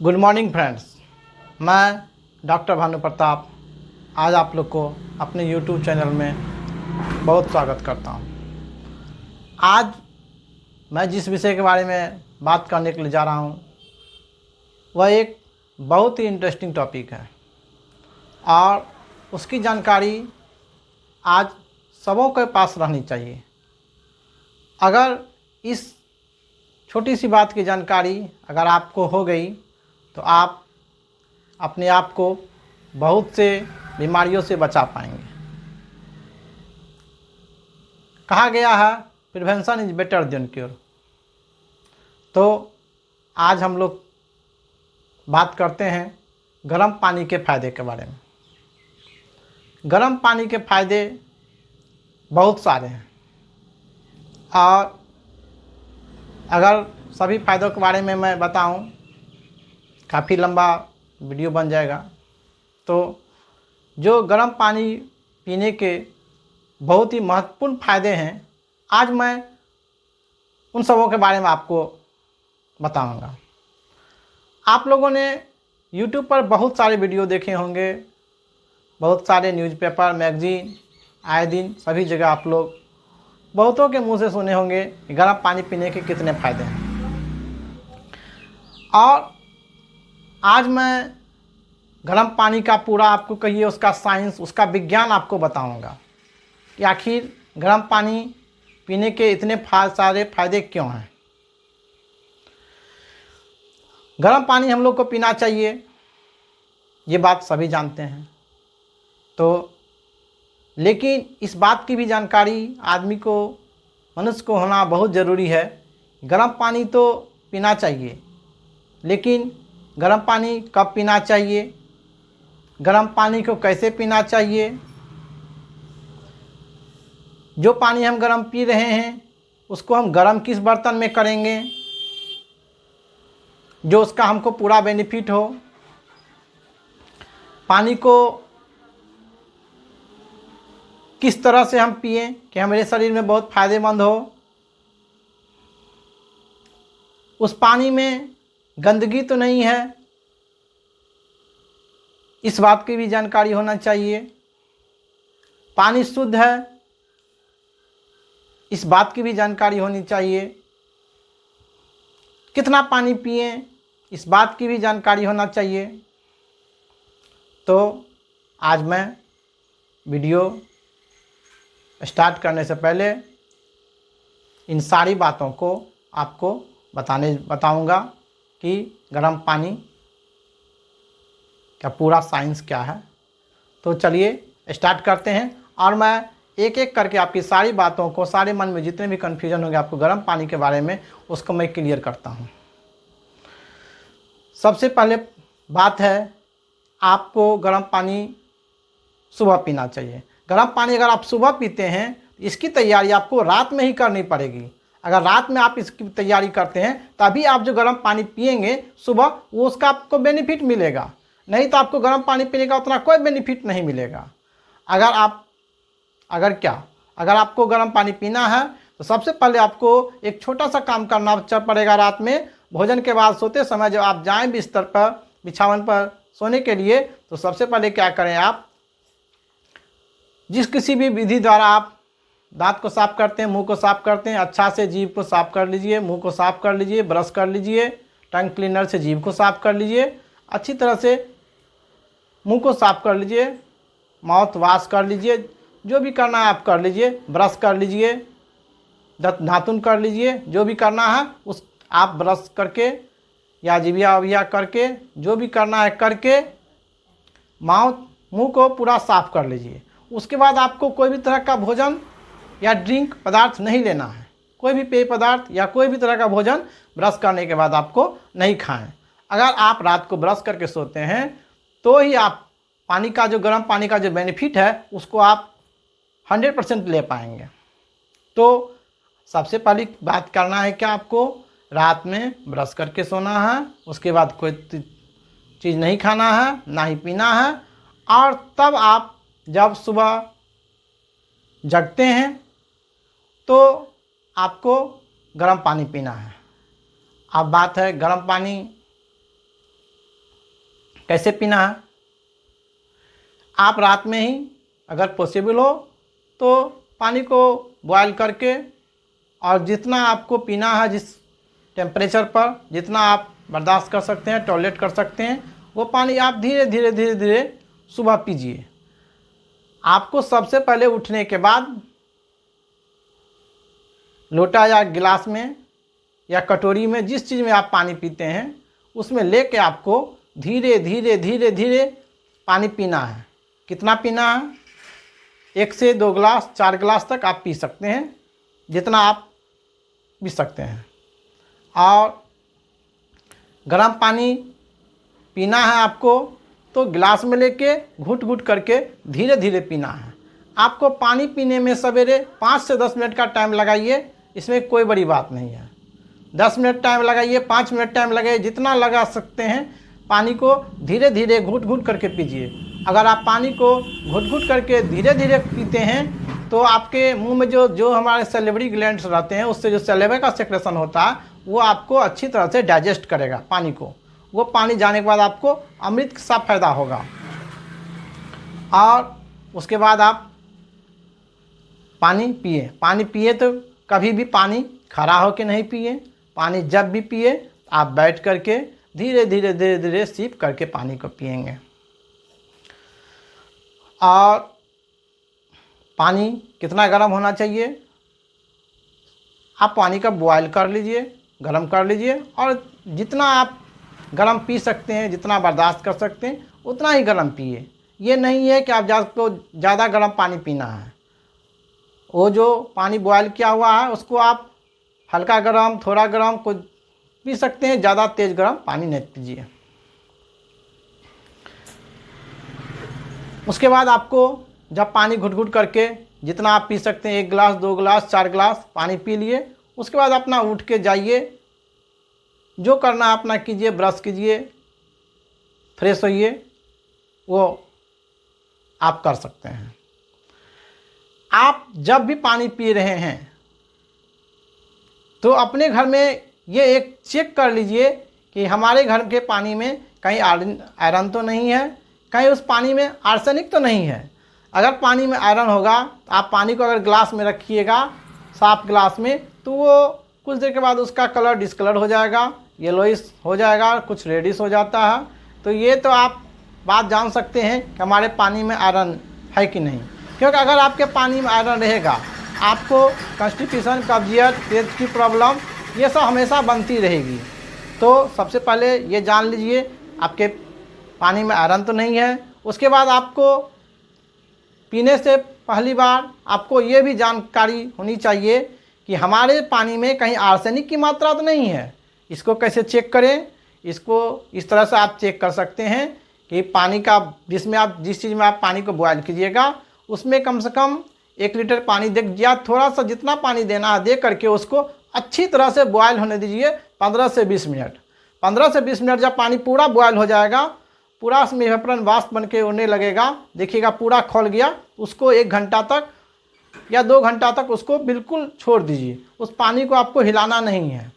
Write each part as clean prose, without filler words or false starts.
Good morning friends. मैं doctor Bhanu Pratap आज आप लोग को अपने यूट्यूब चैनल में बहुत स्वागत करता हूं। आज मैं जिस विषय के बारे में बात करने के लिए जा रहा हूं वह एक बहुत ही इंटरेस्टिंग टॉपिक है और उसकी जानकारी आज सबों के पास रहनी चाहिए। अगर इस छोटी सी बात की जानकारी अगर आपको हो गई तो आप अपने आप को बहुत से बीमारियों से बचा पाएंगे। कहा गया है prevention is better than cure. तो आज हम लोग बात करते हैं गर्म पानी के फ़ायदे के बारे में। गर्म पानी के फ़ायदे बहुत सारे हैं और अगर सभी फ़ायदों के बारे में मैं बताऊं काफ़ी लंबा वीडियो बन जाएगा। तो जो गर्म पानी पीने के बहुत ही महत्वपूर्ण फ़ायदे हैं आज मैं उन सबों के बारे में आपको बताऊंगा। आप लोगों ने YouTube पर बहुत सारे वीडियो देखे होंगे, बहुत सारे न्यूज़पेपर मैगज़ीन आए दिन सभी जगह आप लोग बहुतों के मुंह से सुने होंगे कि गर्म पानी पीने के कितने फ़ायदे हैं। और आज मैं गर्म पानी का पूरा आपको कहिए उसका साइंस उसका विज्ञान आपको बताऊंगा कि आखिर गर्म पानी पीने के इतने सारे फ़ायदे क्यों हैं। गर्म पानी हम लोग को पीना चाहिए, ये बात सभी जानते हैं। तो लेकिन इस बात की भी जानकारी आदमी को मनुष्य को होना बहुत ज़रूरी है। गर्म पानी तो पीना चाहिए, लेकिन गर्म पानी कब पीना चाहिए, गर्म पानी को कैसे पीना चाहिए, जो पानी हम गर्म पी रहे हैं उसको हम गर्म किस बर्तन में करेंगे जो उसका हमको पूरा बेनिफिट हो, पानी को किस तरह से हम पिएं कि हमारे शरीर में बहुत फ़ायदेमंद हो, उस पानी में गंदगी तो नहीं है इस बात की भी जानकारी होना चाहिए, पानी शुद्ध है इस बात की भी जानकारी होनी चाहिए, कितना पानी पिएं इस बात की भी जानकारी होना चाहिए। तो आज मैं वीडियो स्टार्ट करने से पहले इन सारी बातों को आपको बताऊंगा कि गर्म पानी का पूरा साइंस क्या है। तो चलिए स्टार्ट करते हैं और मैं एक एक करके आपकी सारी बातों को, सारे मन में जितने भी कन्फ्यूजन होंगे आपको गर्म पानी के बारे में उसको मैं क्लियर करता हूँ। सबसे पहले बात है आपको गर्म पानी सुबह पीना चाहिए। गर्म पानी अगर आप सुबह पीते हैं इसकी तैयारी आपको रात में ही करनी पड़ेगी। अगर रात में आप इसकी तैयारी करते हैं तभी आप जो गर्म पानी पिएंगे सुबह वो उसका आपको बेनिफिट मिलेगा, नहीं तो आपको गर्म पानी पीने का उतना कोई बेनिफिट नहीं मिलेगा। अगर आपको गर्म पानी पीना है तो सबसे पहले आपको एक छोटा सा काम करना पड़ेगा। रात में भोजन के बाद सोते समय जब आप जाएं बिस्तर पर बिछावन पर सोने के लिए तो सबसे पहले क्या करें, आप जिस किसी भी विधि द्वारा आप दांत को साफ़ करते हैं, मुंह को साफ़ करते हैं, अच्छा से जीभ को साफ़ कर लीजिए, मुंह को साफ़ कर लीजिए, ब्रश कर लीजिए, टंग क्लीनर से जीभ को साफ़ कर लीजिए, अच्छी तरह से मुंह को साफ़ कर लीजिए, माउथ वॉश कर लीजिए, जो भी करना है आप कर लीजिए, ब्रश कर लीजिए, नाखून कर लीजिए, जो भी करना है उस आप ब्रश करके या जिभिया विभिया करके जो भी करना है करके मुंह को पूरा साफ़ कर लीजिए। उसके बाद आपको कोई भी तरह का भोजन या ड्रिंक पदार्थ नहीं लेना है, कोई भी पेय पदार्थ या कोई भी तरह का भोजन ब्रश करने के बाद आपको नहीं खाएं। अगर आप रात को ब्रश करके सोते हैं तो ही आप पानी का जो गर्म पानी का जो बेनिफिट है उसको आप 100% ले पाएंगे। तो सबसे पहली बात करना है कि आपको रात में ब्रश करके सोना है, उसके बाद कोई चीज़ नहीं खाना है ना ही पीना है, और तब आप जब सुबह जगते हैं तो आपको गर्म पानी पीना है। अब बात है गर्म पानी कैसे पीना है? आप रात में ही अगर पॉसिबल हो तो पानी को बॉयल करके, और जितना आपको पीना है, जिस टेम्परेचर पर जितना आप बर्दाश्त कर सकते हैं, टॉलरेट कर सकते हैं, वो पानी आप धीरे धीरे धीरे धीरे सुबह पीजिए। आपको सबसे पहले उठने के बाद लोटा या गिलास में या कटोरी में, जिस चीज़ में आप पानी पीते हैं, उसमें लेके आपको धीरे धीरे धीरे धीरे पानी पीना है। कितना पीना है? 1 से 2 गिलास 4 गिलास तक आप पी सकते हैं, जितना आप पी सकते हैं। और गर्म पानी पीना है आपको तो गिलास में लेके घुट घुट करके धीरे धीरे पीना है। आपको पानी पीने में सवेरे 5 से 10 मिनट का टाइम लगाइए, इसमें कोई बड़ी बात नहीं है। 10 मिनट टाइम लगाइए, 5 मिनट टाइम लगाइए, जितना लगा सकते हैं। पानी को धीरे धीरे घुट घुट करके पीजिए। अगर आप पानी को घुट घुट करके धीरे धीरे पीते हैं तो आपके मुंह में जो हमारे सैलिवरी ग्लैंड्स रहते हैं, उससे जो सैलिवा का सेक्रेशन होता है, वो आपको अच्छी तरह से डाइजेस्ट करेगा पानी को। वो पानी जाने के बाद आपको अमृत सा फायदा होगा। और उसके बाद आप पानी पिए तो कभी भी पानी खड़ा होकर नहीं पिए। पानी जब भी पिए आप बैठ करके धीरे धीरे धीरे धीरे सिप करके पानी को पिएंगे। और पानी कितना गर्म होना चाहिए? आप पानी का बॉयल कर लीजिए, गर्म कर लीजिए, और जितना आप गर्म पी सकते हैं, जितना बर्दाश्त कर सकते हैं, उतना ही गर्म पिए। ये नहीं है कि आप ज़्यादा गर्म पानी पीना है। वो जो पानी बॉयल किया हुआ है उसको आप हल्का गर्म, थोड़ा गर्म कुछ पी सकते हैं, ज़्यादा तेज़ गर्म पानी नहीं पीजिए। उसके बाद आपको जब पानी घुट घुट करके जितना आप पी सकते हैं, 1 गिलास 2 गिलास 4 गिलास पानी पी लिए, उसके बाद अपना उठ के जाइए, जो करना है अपना कीजिए, ब्रश कीजिए, फ्रेश होइए, वो आप कर सकते हैं। आप जब भी पानी पी रहे हैं तो अपने घर में ये एक चेक कर लीजिए कि हमारे घर के पानी में कहीं आयरन तो नहीं है, कहीं उस पानी में आर्सेनिक तो नहीं है। अगर पानी में आयरन होगा तो आप पानी को अगर ग्लास में रखिएगा, साफ ग्लास में, तो वो कुछ देर के बाद उसका कलर डिस्कलर हो जाएगा, येलोइश हो जाएगा, कुछ रेडिश हो जाता है। तो ये तो आप बात जान सकते हैं कि हमारे पानी में आयरन है कि नहीं। क्योंकि अगर आपके पानी में आयरन रहेगा, आपको कॉन्स्टिपेशन, कब्जियत, पेट की प्रॉब्लम, ये सब हमेशा बनती रहेगी। तो सबसे पहले ये जान लीजिए आपके पानी में आयरन तो नहीं है। उसके बाद आपको पीने से पहली बार आपको ये भी जानकारी होनी चाहिए कि हमारे पानी में कहीं आर्सेनिक की मात्रा तो नहीं है। इसको कैसे चेक करें? इसको इस तरह से आप चेक कर सकते हैं कि पानी का, जिस चीज़ में आप पानी को बॉयल कीजिएगा, उसमें कम से कम 1 लीटर पानी या थोड़ा सा जितना पानी देना है दे करके उसको अच्छी तरह से बॉयल होने दीजिए 15 से 20 मिनट। 15 से 20 मिनट जब पानी पूरा बॉयल हो जाएगा, पूरा उसमें वेपरन वाष्प बन के उड़ने लगेगा, देखिएगा पूरा खौल गया, उसको 1 घंटा तक या 2 घंटा तक उसको बिल्कुल छोड़ दीजिए। उस पानी को आपको हिलाना नहीं है।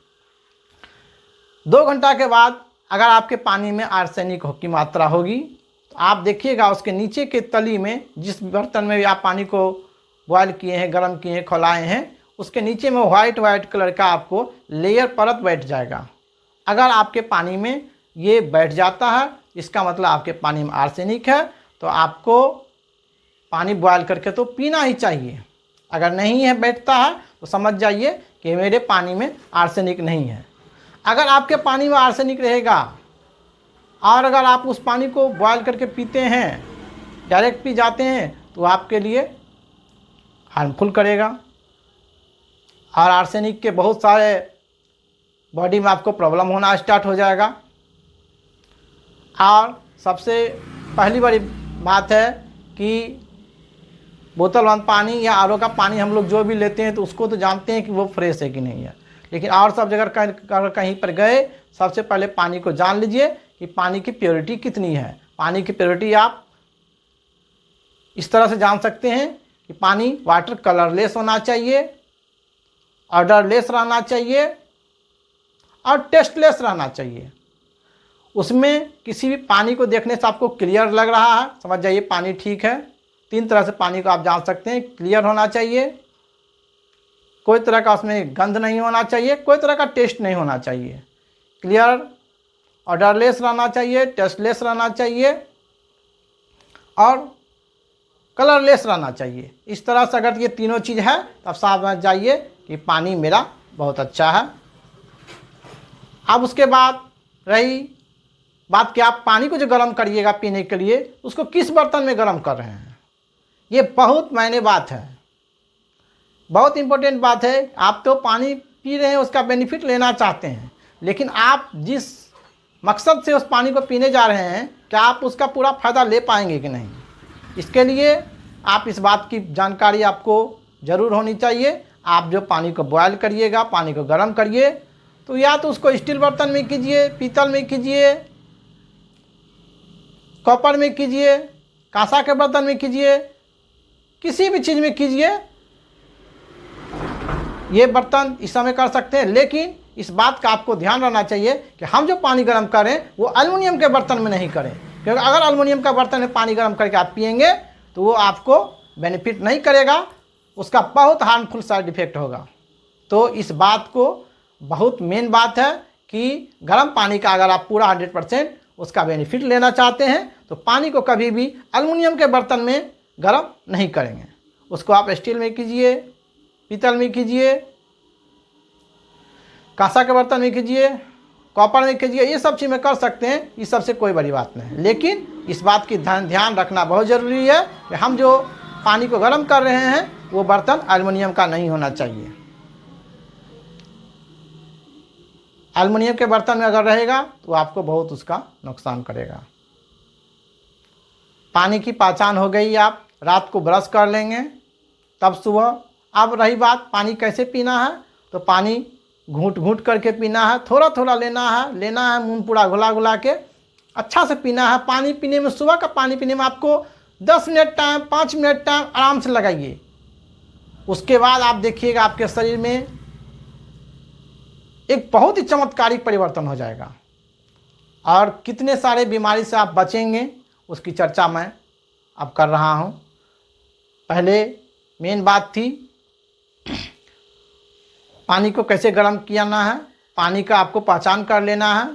2 घंटा के बाद अगर आपके पानी में आर्सेनिक की मात्रा होगी तो आप देखिएगा उसके नीचे के तली में, जिस बर्तन में भी आप पानी को बॉयल किए हैं, गर्म किए हैं, खौलाए हैं, उसके नीचे में वाइट कलर का आपको लेयर परत बैठ जाएगा। अगर आपके पानी में ये बैठ जाता है, इसका मतलब आपके पानी में आर्सेनिक है। तो आपको पानी बॉयल करके तो पीना ही चाहिए। अगर नहीं है, बैठता है, तो समझ जाइए कि मेरे पानी में आर्सेनिक नहीं है। अगर आपके पानी में आर्सेनिक रहेगा और अगर आप उस पानी को बॉयल करके पीते हैं, डायरेक्ट पी जाते हैं, तो आपके लिए हार्मफुल करेगा। और आर्सेनिक के बहुत सारे बॉडी में आपको प्रॉब्लम होना स्टार्ट हो जाएगा। और सबसे पहली बड़ी बात है कि बोतल बंद पानी या आरओ का पानी हम लोग जो भी लेते हैं तो उसको तो जानते हैं कि वो फ्रेश है कि नहीं है। लेकिन और सब जगह कहीं पर गए, सबसे पहले पानी को जान लीजिए कि पानी की प्योरिटी कितनी है। पानी की प्योरिटी आप इस तरह से जान सकते हैं कि पानी वाटर कलरलेस होना चाहिए, ऑर्डरलेस रहना चाहिए और टेस्टलेस रहना चाहिए। उसमें किसी भी पानी को देखने से आपको क्लियर लग रहा है, समझ जाइए पानी ठीक है। 3 तरह से पानी को आप जान सकते हैं। क्लियर होना चाहिए, कोई तरह का उसमें गंध नहीं होना चाहिए, कोई तरह का टेस्ट नहीं होना चाहिए। क्लियर, ऑर्डरलेस रहना चाहिए, टेस्टलेस रहना चाहिए और कलरलेस रहना चाहिए। इस तरह से अगर ये तीनों चीज़ है तब समझ जाइए कि पानी मेरा बहुत अच्छा है। अब उसके बाद रही बात कि आप पानी को जो गर्म करिएगा पीने के लिए, उसको किस बर्तन में गर्म कर रहे हैं, ये बहुत मायने बात है, बहुत इम्पोर्टेंट बात है। आप तो पानी पी रहे हैं, उसका बेनिफिट लेना चाहते हैं, लेकिन आप जिस मकसद से उस पानी को पीने जा रहे हैं, क्या आप उसका पूरा फ़ायदा ले पाएंगे कि नहीं। इसके लिए आप इस बात की जानकारी आपको ज़रूर होनी चाहिए। आप जो पानी को बॉयल करिएगा, पानी को गर्म करिए, तो या तो उसको स्टील बर्तन में कीजिए, पीतल में कीजिए, कॉपर में कीजिए, कांसा के बर्तन में कीजिए, किसी भी चीज़ में कीजिए, ये बर्तन इस समय कर सकते हैं। लेकिन इस बात का आपको ध्यान रखना चाहिए कि हम जो पानी गर्म करें वो एल्युमिनियम के बर्तन में नहीं करें, क्योंकि अगर एल्युमिनियम का बर्तन में पानी गर्म करके आप पिएंगे तो वो आपको बेनिफिट नहीं करेगा, उसका बहुत हार्मफुल साइड इफ़ेक्ट होगा। तो इस बात को बहुत मेन बात है कि गर्म पानी का अगर आप पूरा 100% उसका बेनिफिट लेना चाहते हैं तो पानी को कभी भी एल्युमिनियम के बर्तन में गर्म नहीं करेंगे। उसको आप स्टील में कीजिए, पीतल में कीजिए, कांसा के बर्तन में कीजिए, कॉपर में कीजिए, ये सब चीज़ में कर सकते हैं, इस सबसे कोई बड़ी बात नहीं। लेकिन इस बात की ध्यान रखना बहुत ज़रूरी है कि हम जो पानी को गर्म कर रहे हैं वो बर्तन एल्युमिनियम का नहीं होना चाहिए। एल्युमिनियम के बर्तन में अगर रहेगा तो आपको बहुत उसका नुकसान करेगा। पानी की पहचान हो गई, आप रात को ब्रश कर लेंगे तब सुबह। अब रही बात पानी कैसे पीना है, तो पानी घूंट घूंट करके पीना है, थोड़ा थोड़ा लेना है, मुंह पूरा घुला घुला के अच्छा से पीना है। पानी पीने में, सुबह का पानी पीने में आपको 10 मिनट टाइम, 5 मिनट टाइम आराम से लगाइए। उसके बाद आप देखिएगा आपके शरीर में एक बहुत ही चमत्कारिक परिवर्तन हो जाएगा और कितने सारे बीमारी से आप बचेंगे उसकी चर्चा मैं अब कर रहा हूँ। पहले मेन बात थी पानी को कैसे गर्म किया है, पानी का आपको पहचान कर लेना है।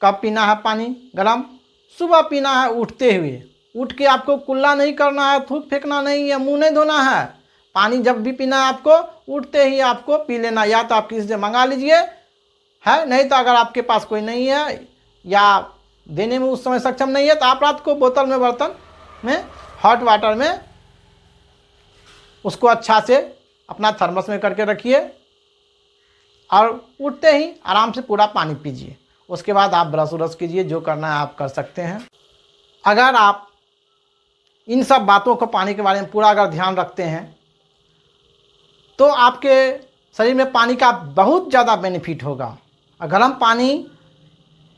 कब पीना है पानी गर्म, सुबह पीना है उठते हुए। उठ के आपको कुल्ला नहीं करना है, थूक फेंकना नहीं है, मुंह नहीं धोना है। पानी जब भी पीना है आपको उठते ही आपको पी लेना। या तो आप किसी से मंगा लीजिए है, नहीं तो अगर आपके पास कोई नहीं है या देने में उस समय सक्षम नहीं है तो आप रात को बोतल में, बर्तन में, हॉट वाटर में उसको अच्छा से अपना थर्मस में करके रखिए और उठते ही आराम से पूरा पानी पीजिए। उसके बाद आप ब्रश व्रश कीजिए, जो करना है आप कर सकते हैं। अगर आप इन सब बातों को पानी के बारे में पूरा अगर ध्यान रखते हैं तो आपके शरीर में पानी का बहुत ज़्यादा बेनिफिट होगा। और गर्म पानी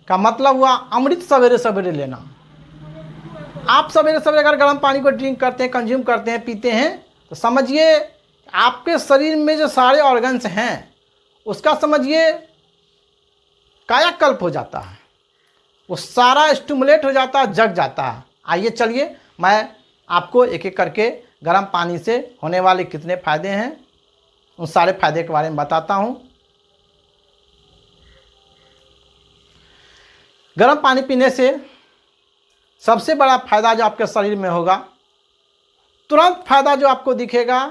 का मतलब हुआ अमृत सवेरे सवेरे लेना। आप सवेरे सवेरे अगर गर्म पानी को ड्रिंक करते हैं, कंज्यूम करते हैं, पीते हैं तो समझिए आपके शरीर में जो सारे ऑर्गन्स हैं उसका समझिए कायाकल्प हो जाता है, वो सारा स्टिमुलेट हो जाता है, जग जाता है। आइए चलिए मैं आपको एक एक करके गर्म पानी से होने वाले कितने फ़ायदे हैं उन सारे फ़ायदे के बारे में बताता हूँ। गर्म पानी पीने से सबसे बड़ा फ़ायदा जो आपके शरीर में होगा, तुरंत फ़ायदा जो आपको दिखेगा,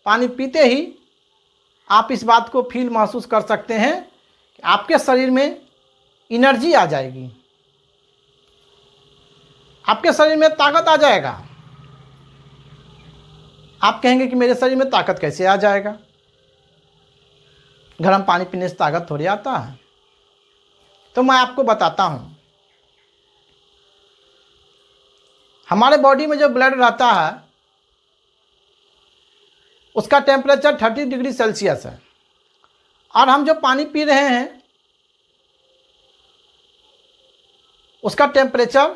पानी पीते ही आप इस बात को फील महसूस कर सकते हैं कि आपके शरीर में एनर्जी आ जाएगी, आपके शरीर में ताकत आ जाएगा। आप कहेंगे कि मेरे शरीर में ताकत कैसे आ जाएगा, गर्म पानी पीने से ताकत थोड़ी आता है। तो मैं आपको बताता हूँ। हमारे बॉडी में जो ब्लड रहता है उसका टेम्परेचर 30 डिग्री सेल्सियस है और हम जो पानी पी रहे हैं उसका टेम्परेचर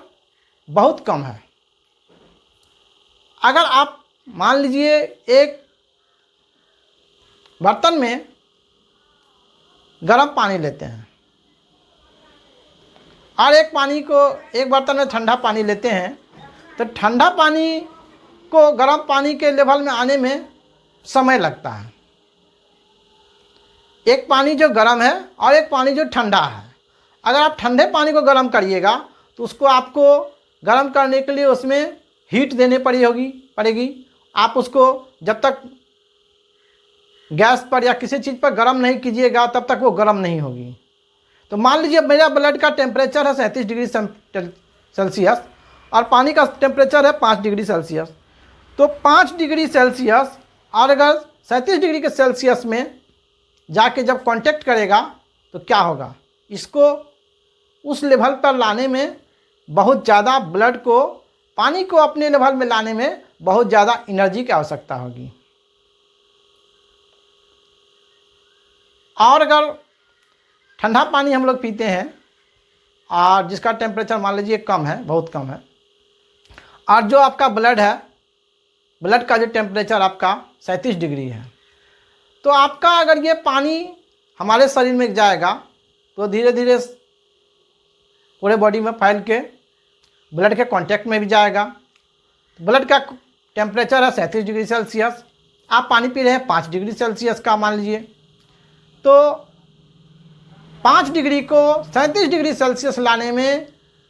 बहुत कम है। अगर आप मान लीजिए एक बर्तन में गर्म पानी लेते हैं और एक बर्तन में ठंडा पानी लेते हैं, तो ठंडा पानी को गर्म पानी के लेवल में आने में समय लगता है। एक पानी जो गर्म है और एक पानी जो ठंडा है। अगर आप ठंडे पानी को गर्म करिएगा तो उसको आपको गर्म करने के लिए उसमें हीट देने पड़ेगी। आप उसको जब तक गैस पर या किसी चीज़ पर गर्म नहीं कीजिएगा तब तक वो गर्म नहीं होगी। तो मान लीजिए मेरा ब्लड का टेम्परेचर है 37 डिग्री सेल्सियस और पानी का टेम्परेचर है 5 डिग्री सेल्सियस। तो 5 डिग्री सेल्सियस और अगर 37 डिग्री के सेल्सियस में जाके जब कांटेक्ट करेगा तो क्या होगा, इसको उस लेवल पर लाने में बहुत ज़्यादा ब्लड को, पानी को अपने लेवल में लाने में बहुत ज़्यादा एनर्जी की आवश्यकता होगी। और अगर ठंडा पानी हम लोग पीते हैं और जिसका टेम्परेचर मान लीजिए कम है, बहुत कम है, और जो आपका ब्लड है, ब्लड का जो टेम्परेचर आपका 37 डिग्री है, तो आपका अगर ये पानी हमारे शरीर में जाएगा तो धीरे धीरे पूरे बॉडी में फैल के ब्लड के कांटेक्ट में भी जाएगा। ब्लड का टेम्परेचर है 37 डिग्री सेल्सियस, आप पानी पी रहे हैं 5 डिग्री सेल्सियस का मान लीजिए, तो 5 डिग्री को 37 डिग्री सेल्सियस लाने में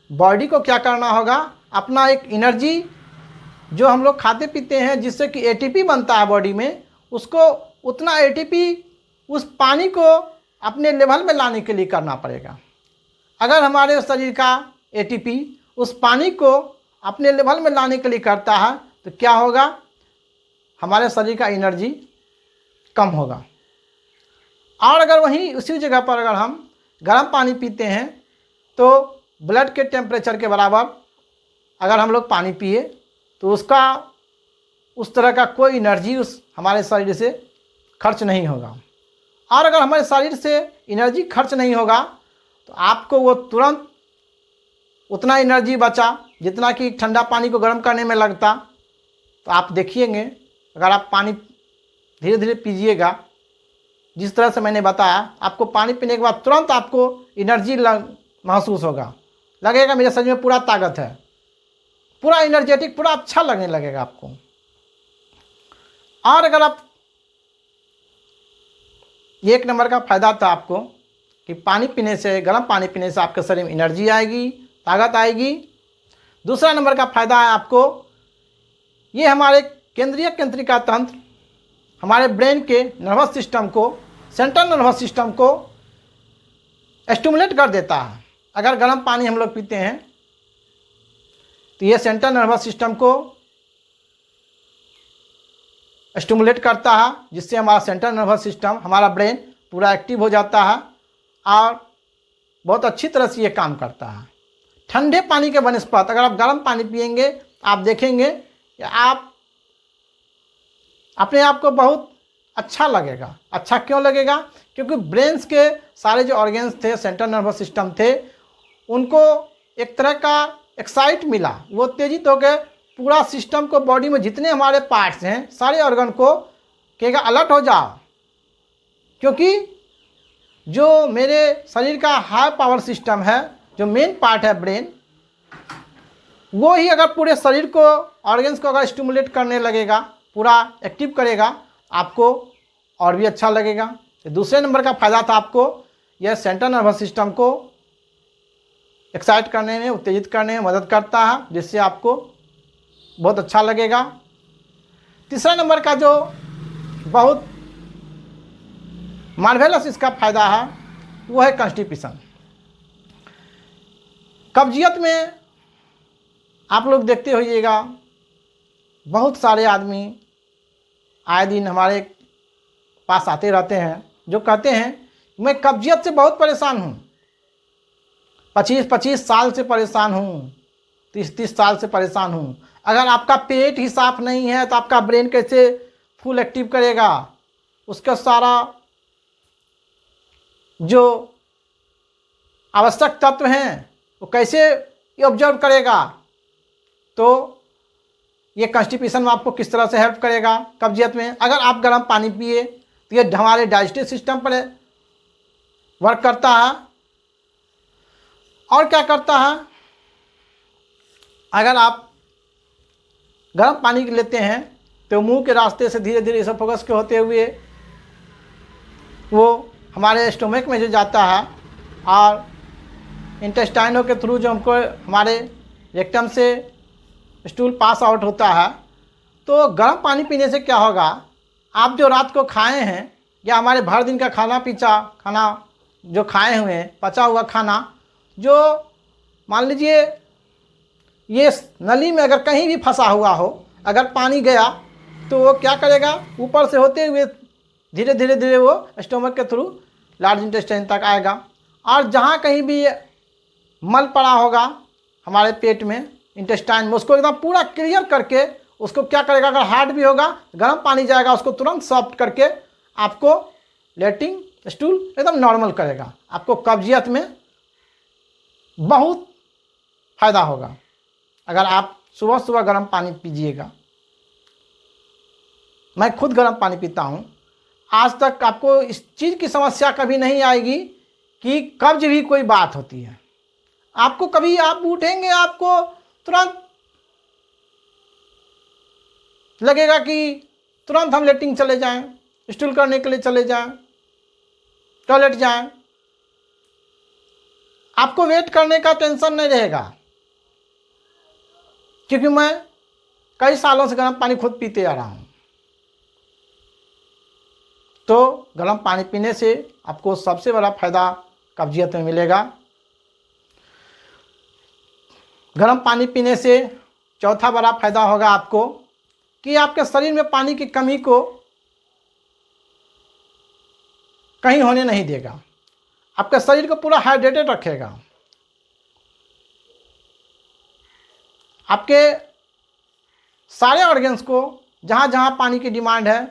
बॉडी को क्या करना होगा, अपना एक एनर्जी जो हम लोग खाते पीते हैं जिससे कि एटीपी बनता है बॉडी में, उसको उतना एटीपी उस पानी को अपने लेवल में लाने के लिए करना पड़ेगा। अगर हमारे शरीर का एटीपी उस पानी को अपने लेवल में लाने के लिए करता है तो क्या होगा, हमारे शरीर का एनर्जी कम होगा। और अगर वहीं उसी जगह पर अगर हम गर्म पानी पीते हैं तो ब्लड के टेम्परेचर के बराबर अगर हम लोग पानी पिए तो उसका उस तरह का कोई एनर्जी उस हमारे शरीर से खर्च नहीं होगा। और अगर हमारे शरीर से एनर्जी खर्च नहीं होगा तो आपको वो तुरंत उतना एनर्जी बचा जितना कि ठंडा पानी को गर्म करने में लगता। तो आप देखिएंगे, अगर आप पानी धीरे धीरे पीजिएगा जिस तरह से मैंने बताया, आपको पानी पीने के बाद तुरंत आपको एनर्जी महसूस होगा, लगेगा मेरे शरीर में पूरा ताकत है, पूरा एनर्जेटिक, पूरा अच्छा लगने लगेगा आपको। और अगर आप, ये एक नंबर का फ़ायदा था आपको कि पानी पीने से, गर्म पानी पीने से आपके शरीर में एनर्जी आएगी, ताकत आएगी। दूसरा नंबर का फ़ायदा है आपको, ये हमारे केंद्रीय तंत्रिका तंत्र, हमारे ब्रेन के नर्वस सिस्टम को, सेंट्रल नर्वस सिस्टम को स्टिमुलेट कर देता है। अगर गर्म पानी हम लोग पीते हैं तो ये सेंट्रल नर्वस सिस्टम को स्टिमुलेट करता है, जिससे हमारा सेंट्रल नर्वस सिस्टम, हमारा ब्रेन पूरा एक्टिव हो जाता है और बहुत अच्छी तरह से ये काम करता है। ठंडे पानी के बनस्पत अगर आप गर्म पानी पिएंगे आप देखेंगे कि आप अपने आप को बहुत अच्छा लगेगा। अच्छा क्यों लगेगा? क्योंकि ब्रेन्स के सारे जो ऑर्गन्स थे, सेंट्रल नर्वस सिस्टम थे, उनको एक तरह का एक्साइट मिला, वो उत्तेजित होकर पूरा सिस्टम को, बॉडी में जितने हमारे पार्ट्स हैं सारे ऑर्गन को कहेगा अलर्ट हो जाओ, क्योंकि जो मेरे शरीर का हाई पावर सिस्टम है, जो मेन पार्ट है ब्रेन, वो ही अगर पूरे शरीर को, ऑर्गन्स को अगर स्टिमुलेट करने लगेगा, पूरा एक्टिव करेगा, आपको और भी अच्छा लगेगा। तो दूसरे नंबर का फ़ायदा था आपको, यह सेंट्रल नर्वस सिस्टम को एक्साइट करने में, उत्तेजित करने में मदद करता है, जिससे आपको बहुत अच्छा लगेगा। तीसरा नंबर का जो बहुत मार्वेलस इसका फ़ायदा है वो है कॉन्स्टिपेशन। कब्जियत में आप लोग देखते होइएगा, बहुत सारे आदमी आए दिन हमारे पास आते रहते हैं जो कहते हैं मैं कब्जियत से बहुत परेशान हूँ, 25-25 साल से परेशान हूँ, 30-30 साल से परेशान हूँ। अगर आपका पेट ही साफ नहीं है तो आपका ब्रेन कैसे फुल एक्टिव करेगा, उसका सारा जो आवश्यक तत्व हैं वो कैसे ऑब्जर्व करेगा। तो ये कॉन्स्टिपेशन में आपको किस तरह से हेल्प करेगा कब्जियत में। अगर आप गर्म पानी पिए तो ये हमारे डाइजेस्टिव सिस्टम पर वर्क करता है और क्या करता है, अगर आप गर्म पानी लेते हैं तो मुंह के रास्ते से धीरे धीरे इसोफेगस के होते हुए वो हमारे स्टोमक में जो जाता है और इंटेस्टाइनों के थ्रू जो हमको हमारे रेक्टम से स्टूल पास आउट होता है। तो गर्म पानी पीने से क्या होगा, आप जो रात को खाए हैं या हमारे भर दिन का खाना जो खाए हुए हैं, पचा हुआ खाना, जो मान लीजिए ये नली में अगर कहीं भी फंसा हुआ हो, अगर पानी गया तो वो क्या करेगा, ऊपर से होते हुए धीरे धीरे वो स्टोमक के थ्रू लार्ज इंटेस्टाइन तक आएगा। और जहाँ कहीं भी मल पड़ा होगा हमारे पेट में, इंटेस्टाइन में, उसको एकदम पूरा क्लियर करके उसको क्या करेगा, अगर हार्ड भी होगा गर्म पानी जाएगा उसको तुरंत सॉफ्ट करके आपको लेटिंग स्टूल एकदम नॉर्मल करेगा। आपको कब्जियत में बहुत फ़ायदा होगा अगर आप सुबह सुबह गर्म पानी पीजिएगा। मैं खुद गर्म पानी पीता हूँ, आज तक आपको इस चीज़ की समस्या कभी नहीं आएगी कि कब्ज भी कोई बात होती है। आपको कभी आप उठेंगे आपको तुरंत लगेगा कि तुरंत हम लेटिंग चले जाएं, स्टूल करने के लिए चले जाएं, टॉयलेट जाएं। आपको वेट करने का टेंशन नहीं रहेगा, क्योंकि मैं कई सालों से गर्म पानी खुद पीते आ रहा हूँ। तो गर्म पानी पीने से आपको सबसे बड़ा फ़ायदा कब्जियत में मिलेगा। गर्म पानी पीने से चौथा बड़ा फ़ायदा होगा आपको कि आपके शरीर में पानी की कमी को कहीं होने नहीं देगा, आपके शरीर को पूरा हाइड्रेटेड रखेगा। आपके सारे ऑर्गन्स को जहाँ जहाँ पानी की डिमांड है,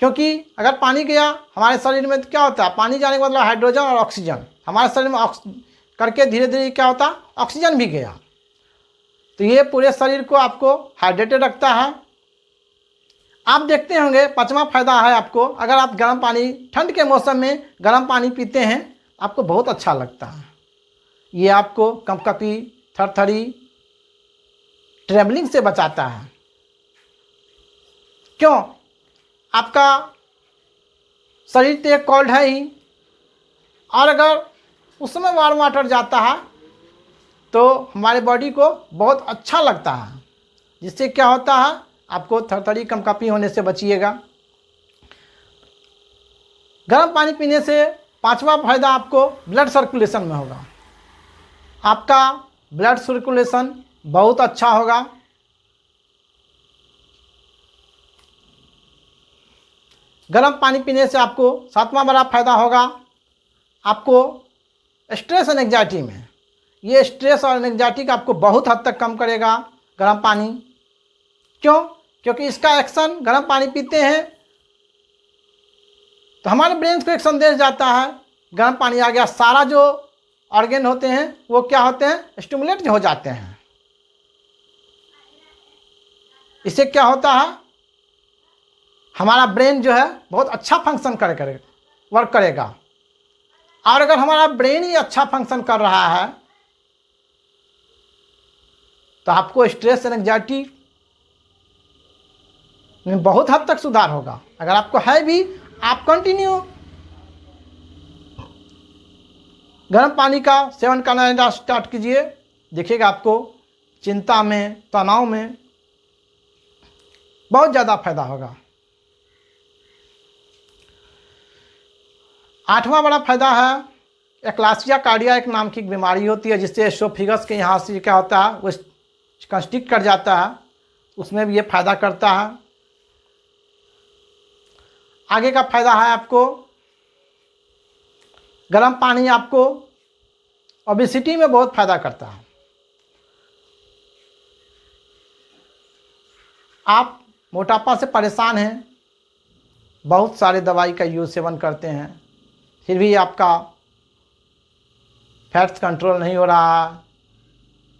क्योंकि अगर पानी गया हमारे शरीर में तो क्या होता है, पानी जाने का मतलब हाइड्रोजन और ऑक्सीजन हमारे शरीर में करके धीरे धीरे क्या होता है, ऑक्सीजन भी गया। तो ये पूरे शरीर को आपको हाइड्रेटेड रखता है। आप देखते होंगे पांचवा फायदा है आपको, अगर आप गर्म पानी ठंड के मौसम में गर्म पानी पीते हैं आपको बहुत अच्छा लगता है। ये आपको कंपकपी, थरथरी, ट्रैवलिंग से बचाता है। क्यों? आपका शरीर तो एक कोल्ड है ही, और अगर उस समय वार्म वाटर जाता है तो हमारे बॉडी को बहुत अच्छा लगता है, जिससे क्या होता है आपको थरथरी, कंपकपी होने से बचिएगा। गर्म पानी पीने से पांचवा फायदा आपको ब्लड सर्कुलेशन में होगा। आपका ब्लड सर्कुलेशन बहुत अच्छा होगा। गर्म पानी पीने से आपको सातवां बड़ा फायदा होगा, आपको स्ट्रेस और एंग्जाइटी में, ये स्ट्रेस और एंग्जाइटी का आपको बहुत हद तक कम करेगा गर्म पानी। क्यों? क्योंकि इसका एक्शन, गर्म पानी पीते हैं तो हमारे ब्रेन को एक संदेश जाता है, गर्म पानी आ गया, सारा जो ऑर्गन होते हैं वो क्या होते हैं, स्टिमुलेट हो जाते हैं। इससे क्या होता है, हमारा ब्रेन जो है बहुत अच्छा फंक्शन वर्क करेगा। और अगर हमारा ब्रेन ही अच्छा फंक्शन कर रहा है तो आपको स्ट्रेस और एंग्जाइटी में बहुत हद तक सुधार होगा। अगर आपको है भी, आप कंटिन्यू गर्म पानी का सेवन करना स्टार्ट कीजिए, देखिएगा आपको चिंता में, तनाव में बहुत ज़्यादा फायदा होगा। आठवां बड़ा फायदा है, एक्लासिया कार्डिया एक नाम की बीमारी होती है, जिससे एसोफेगस के यहाँ से क्या होता है वो कंस्ट्रिक्ट कर जाता है, उसमें भी ये फायदा करता है। आगे का फायदा है आपको गर्म पानी आपको ओबेसिटी में बहुत फायदा करता है। आप मोटापा से परेशान हैं, बहुत सारे दवाई का सेवन करते हैं, फिर भी आपका फैट्स कंट्रोल नहीं हो रहा है,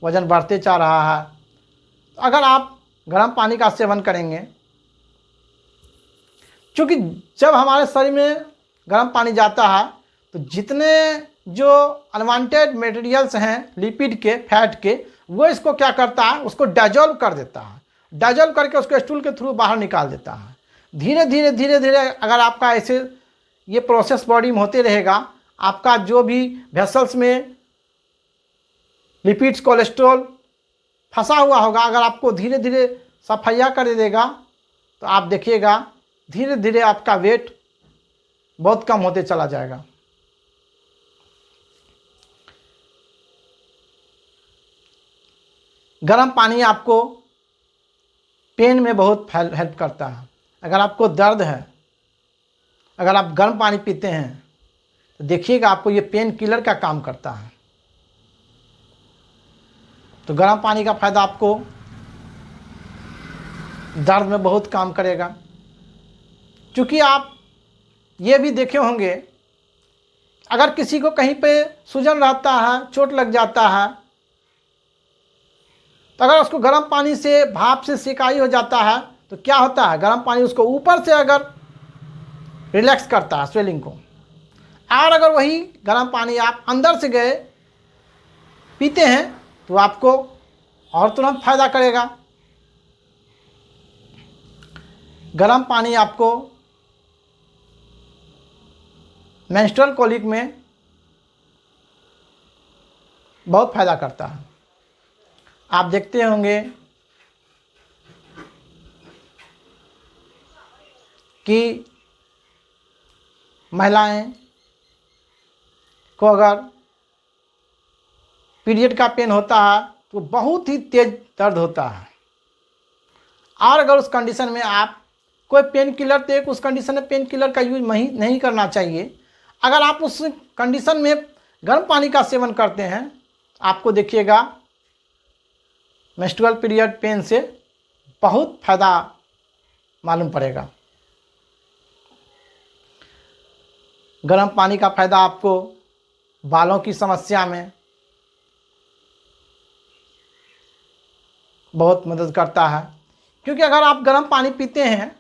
वज़न बढ़ते जा रहा है। तो अगर आप गर्म पानी का सेवन करेंगे, क्योंकि जब हमारे शरीर में गर्म पानी जाता है तो जितने जो अनवांटेड मटेरियल्स हैं लिपिड के, फैट के, वो इसको क्या करता है, उसको डाइजॉल्व कर देता है। डाइजॉल्व करके उसको स्टूल के थ्रू बाहर निकाल देता है। धीरे धीरे धीरे धीरे अगर आपका ऐसे ये प्रोसेस बॉडी में होते रहेगा, आपका जो भी वेसल्स में लिपिड्स, कोलेस्ट्रॉल फंसा हुआ होगा, अगर आपको धीरे धीरे सफाया कर देगा तो आप देखिएगा धीरे धीरे आपका वेट बहुत कम होते चला जाएगा। गर्म पानी आपको पेन में बहुत हेल्प करता है। अगर आपको दर्द है, अगर आप गर्म पानी पीते हैं तो देखिएगा आपको ये पेन किलर का काम करता है। तो गर्म पानी का फ़ायदा आपको दर्द में बहुत काम करेगा। क्योंकि आप ये भी देखे होंगे, अगर किसी को कहीं पे सूजन रहता है, चोट लग जाता है, तो अगर उसको गर्म पानी से भाप से सिकाई हो जाता है तो क्या होता है, गर्म पानी उसको ऊपर से अगर रिलैक्स करता है स्वेलिंग को, और अगर वही गर्म पानी आप अंदर से गए पीते हैं तो आपको और तुरंत फायदा करेगा। गर्म पानी आपको मेंस्ट्रुअल कॉलिक में बहुत फायदा करता है। आप देखते होंगे कि महिलाएं को अगर पीरियड का पेन होता है तो बहुत ही तेज दर्द होता है, और अगर उस कंडीशन में आप कोई पेन किलर, तो एक उस कंडीशन में पेन किलर का यूज नहीं करना चाहिए। अगर आप उस कंडीशन में गर्म पानी का सेवन करते हैं, आपको देखिएगा मेंस्ट्रुअल पीरियड पेन से बहुत फ़ायदा मालूम पड़ेगा। गर्म पानी का फ़ायदा आपको बालों की समस्या में बहुत मदद करता है। क्योंकि अगर आप गर्म पानी पीते हैं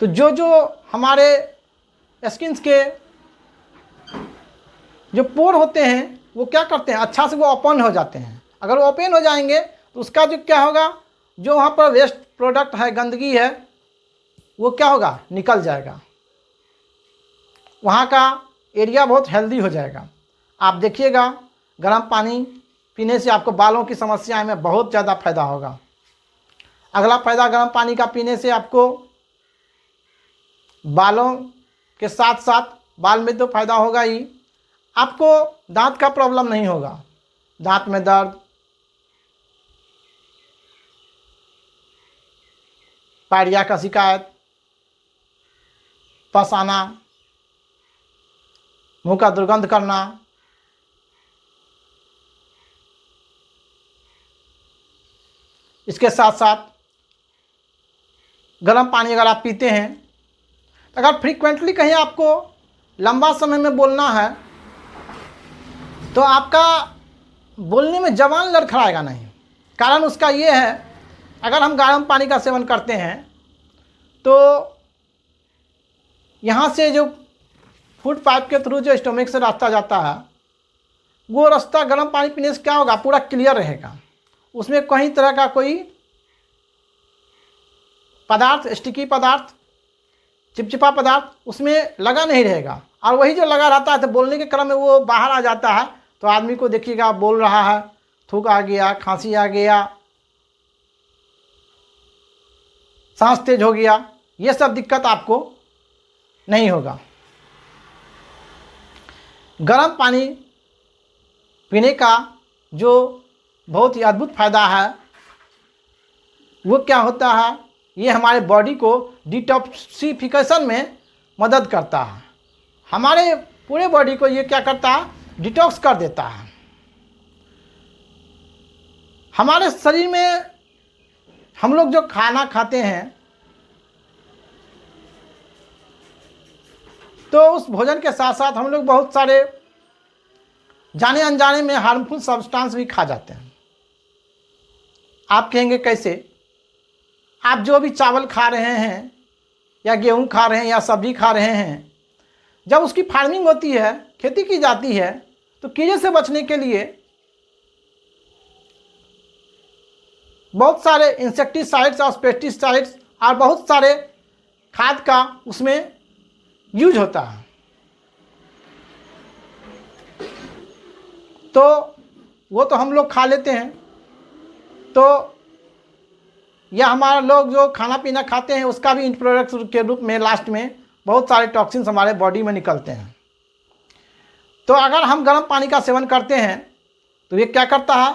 तो जो हमारे स्किन्स के जो पोर होते हैं वो क्या करते हैं, अच्छा से वो ओपन हो जाते हैं। अगर वो ओपन हो जाएंगे तो उसका जो क्या होगा, जो वहाँ पर वेस्ट प्रोडक्ट है, गंदगी है, वो क्या होगा, निकल जाएगा। वहाँ का एरिया बहुत हेल्दी हो जाएगा। आप देखिएगा गर्म पानी पीने से आपको बालों की समस्या में बहुत ज़्यादा फायदा होगा। अगला फायदा गर्म पानी का पीने से आपको बालों के साथ साथ बाल में तो फायदा होगा ही, आपको दांत का प्रॉब्लम नहीं होगा। दांत में दर्द, पायरिया का शिकायत, पस आना, मुंह का दुर्गंध करना, इसके साथ साथ गर्म पानी अगर आप पीते हैं, अगर फ्रीक्वेंटली कहीं आपको लंबा समय में बोलना है तो आपका बोलने में जबान लड़खड़ाएगा नहीं। कारण उसका ये है, अगर हम गर्म पानी का सेवन करते हैं तो यहाँ से जो फूड पाइप के थ्रू जो स्टोमक से रास्ता जाता है, वो रास्ता गर्म पानी पीने से क्या होगा, पूरा क्लियर रहेगा। उसमें कहीं तरह का कोई पदार्थ, स्टिकी पदार्थ, चिपचिपा पदार्थ उसमें लगा नहीं रहेगा। और वही जो लगा रहता है तो बोलने के क्रम में वो बाहर आ जाता है, तो आदमी को देखिएगा बोल रहा है, थूक आ गया, खांसी आ गया, सांस तेज हो गया, ये सब दिक्कत आपको नहीं होगा। गर्म पानी पीने का जो बहुत ही अद्भुत फ़ायदा है वो क्या होता है, ये हमारे बॉडी को डिटॉक्सिफिकेशन में मदद करता है। हमारे पूरे बॉडी को ये क्या करता है, डिटॉक्स कर देता है। हमारे शरीर में हम लोग जो खाना खाते हैं तो उस भोजन के साथ साथ हम लोग बहुत सारे जाने अनजाने में हार्मफुल सब्सटेंस भी खा जाते हैं। आप कहेंगे कैसे? आप जो भी चावल खा रहे हैं या गेहूं खा रहे हैं या सब्जी खा रहे हैं, जब उसकी फार्मिंग होती है, खेती की जाती है, तो कीड़े से बचने के लिए बहुत सारे इंसेक्टिसाइड्स और पेस्टिसाइड्स और बहुत सारे खाद का उसमें यूज होता है। तो वो तो हम लोग खा लेते हैं, तो या हमारा लोग जो खाना पीना खाते हैं उसका भी इंड प्रोडक्ट के रूप में लास्ट में बहुत सारे टॉक्सिन्स हमारे बॉडी में निकलते हैं। तो अगर हम गर्म पानी का सेवन करते हैं तो ये क्या करता है,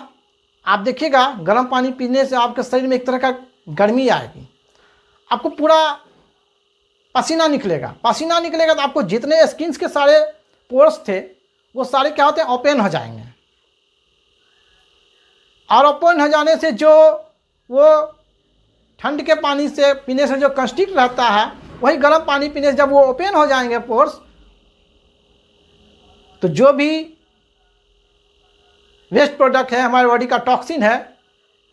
आप देखिएगा गर्म पानी पीने से आपके शरीर में एक तरह का गर्मी आएगी, आपको पूरा पसीना निकलेगा। पसीना निकलेगा तो आपको जितने स्किन्स के सारे पोर्स थे वो सारे क्या होते हैं, ओपन हो जाएंगे। और ओपन हो जाने से जो वो ठंड के पानी से पीने से जो कंस्ट्रिक्ट रहता है, वही गर्म पानी पीने से जब वो ओपन हो जाएंगे पोर्स, तो जो भी वेस्ट प्रोडक्ट है, हमारे बॉडी का टॉक्सिन है,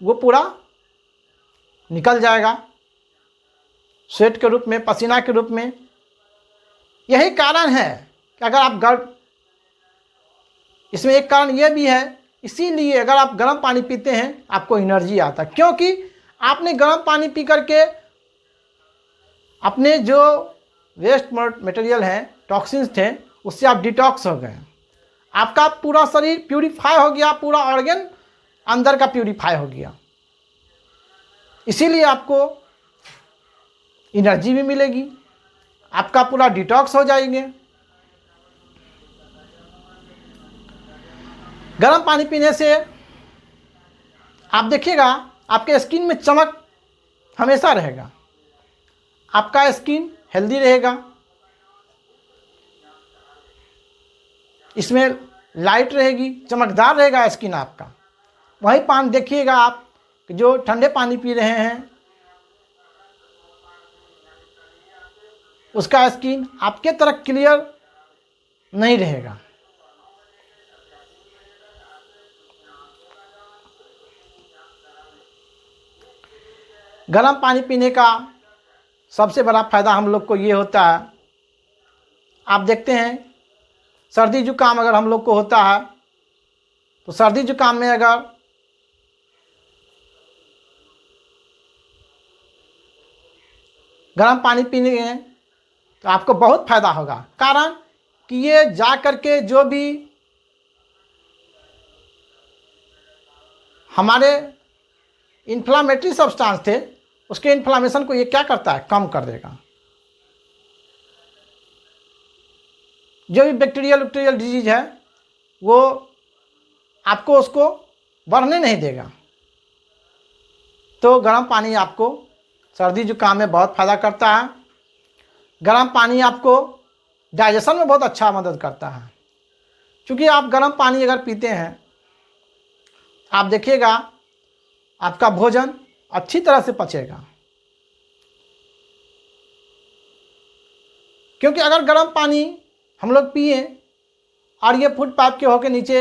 वो पूरा निकल जाएगा स्वेट के रूप में, पसीना के रूप में। यही कारण है कि अगर आप इसमें एक कारण यह भी है, इसीलिए अगर आप गर्म पानी पीते हैं आपको एनर्जी आता है, क्योंकि आपने गर्म पानी पी करके अपने जो वेस्ट मटेरियल हैं, टॉक्सिन्स थे, उससे आप डिटॉक्स हो गए। आपका पूरा शरीर प्यूरिफाई हो गया, पूरा ऑर्गन अंदर का प्यूरिफाई हो गया, इसीलिए आपको एनर्जी भी मिलेगी, आपका पूरा डिटॉक्स हो जाएंगे। गर्म पानी पीने से आप देखिएगा आपके स्किन में चमक हमेशा रहेगा, आपका स्किन हेल्दी रहेगा, इसमें लाइट रहेगी, चमकदार रहेगा स्किन आपका। वही पानी देखिएगा आप जो ठंडे पानी पी रहे हैं, उसका स्किन आपके तरह क्लियर नहीं रहेगा। गर्म पानी पीने का सबसे बड़ा फ़ायदा हम लोग को ये होता है, आप देखते हैं सर्दी जुकाम अगर हम लोग को होता है तो सर्दी जुकाम में अगर गर्म पानी पीने तो आपको बहुत फ़ायदा होगा। कारण कि ये जा कर के जो भी हमारे इन्फ्लामेटरी सब्सटेंस थे, उसके इन्फ्लामेशन को ये क्या करता है, कम कर देगा। जो भी बैक्टीरियल डिजीज है वो आपको उसको बढ़ने नहीं देगा। तो गर्म पानी आपको सर्दी जुकाम में बहुत फ़ायदा करता है। गर्म पानी आपको डाइजेशन में बहुत अच्छा मदद करता है, क्योंकि आप गर्म पानी अगर पीते हैं, आप देखिएगा आपका भोजन अच्छी तरह से पचेगा। क्योंकि अगर गर्म पानी हम लोग पिए और ये फूड पाइप के होके नीचे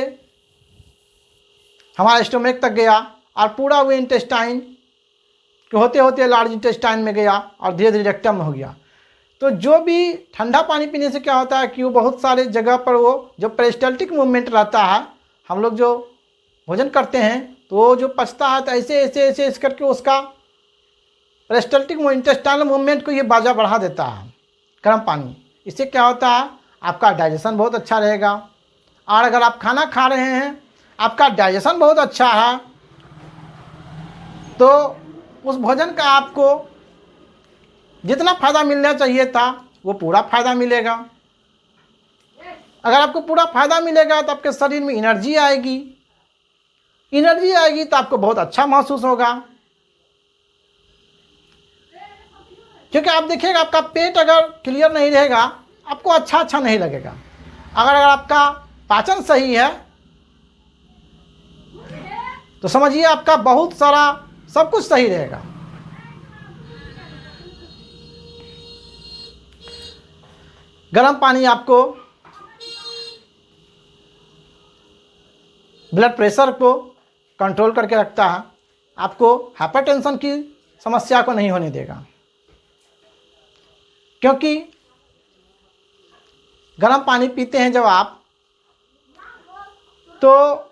हमारे स्टोमक तक गया और पूरा वो इंटेस्टाइन के होते होते लार्ज इंटेस्टाइन में गया और धीरे धीरे रेक्टम में हो गया, तो जो भी ठंडा पानी पीने से क्या होता है कि वो बहुत सारे जगह पर वो जो पेरिस्टाल्टिक मूवमेंट रहता है, हम लोग जो भोजन करते हैं तो वो जो पचता है तो ऐसे ऐसे ऐसे ऐसे करके उसका पेरिस्टाल्टिक इंटेस्टाइनल मूवमेंट को ये बाजा बढ़ा देता है गर्म पानी। इससे क्या होता है, आपका डाइजेशन बहुत अच्छा रहेगा। और अगर आप खाना खा रहे हैं, आपका डाइजेशन बहुत अच्छा है, तो उस भोजन का आपको जितना फ़ायदा मिलना चाहिए था वो पूरा फ़ायदा मिलेगा। अगर आपको पूरा फ़ायदा मिलेगा तो आपके शरीर में एनर्जी आएगी, एनर्जी आएगी तो आपको बहुत अच्छा महसूस होगा। क्योंकि आप देखिएगा आपका पेट अगर क्लियर नहीं रहेगा आपको अच्छा नहीं लगेगा। अगर आपका पाचन सही है तो समझिए आपका बहुत सारा सब कुछ सही रहेगा। गर्म पानी आपको ब्लड प्रेशर को कंट्रोल करके रखता है, आपको हाइपरटेंशन की समस्या को नहीं होने देगा। क्योंकि गर्म पानी पीते हैं जब आप, तो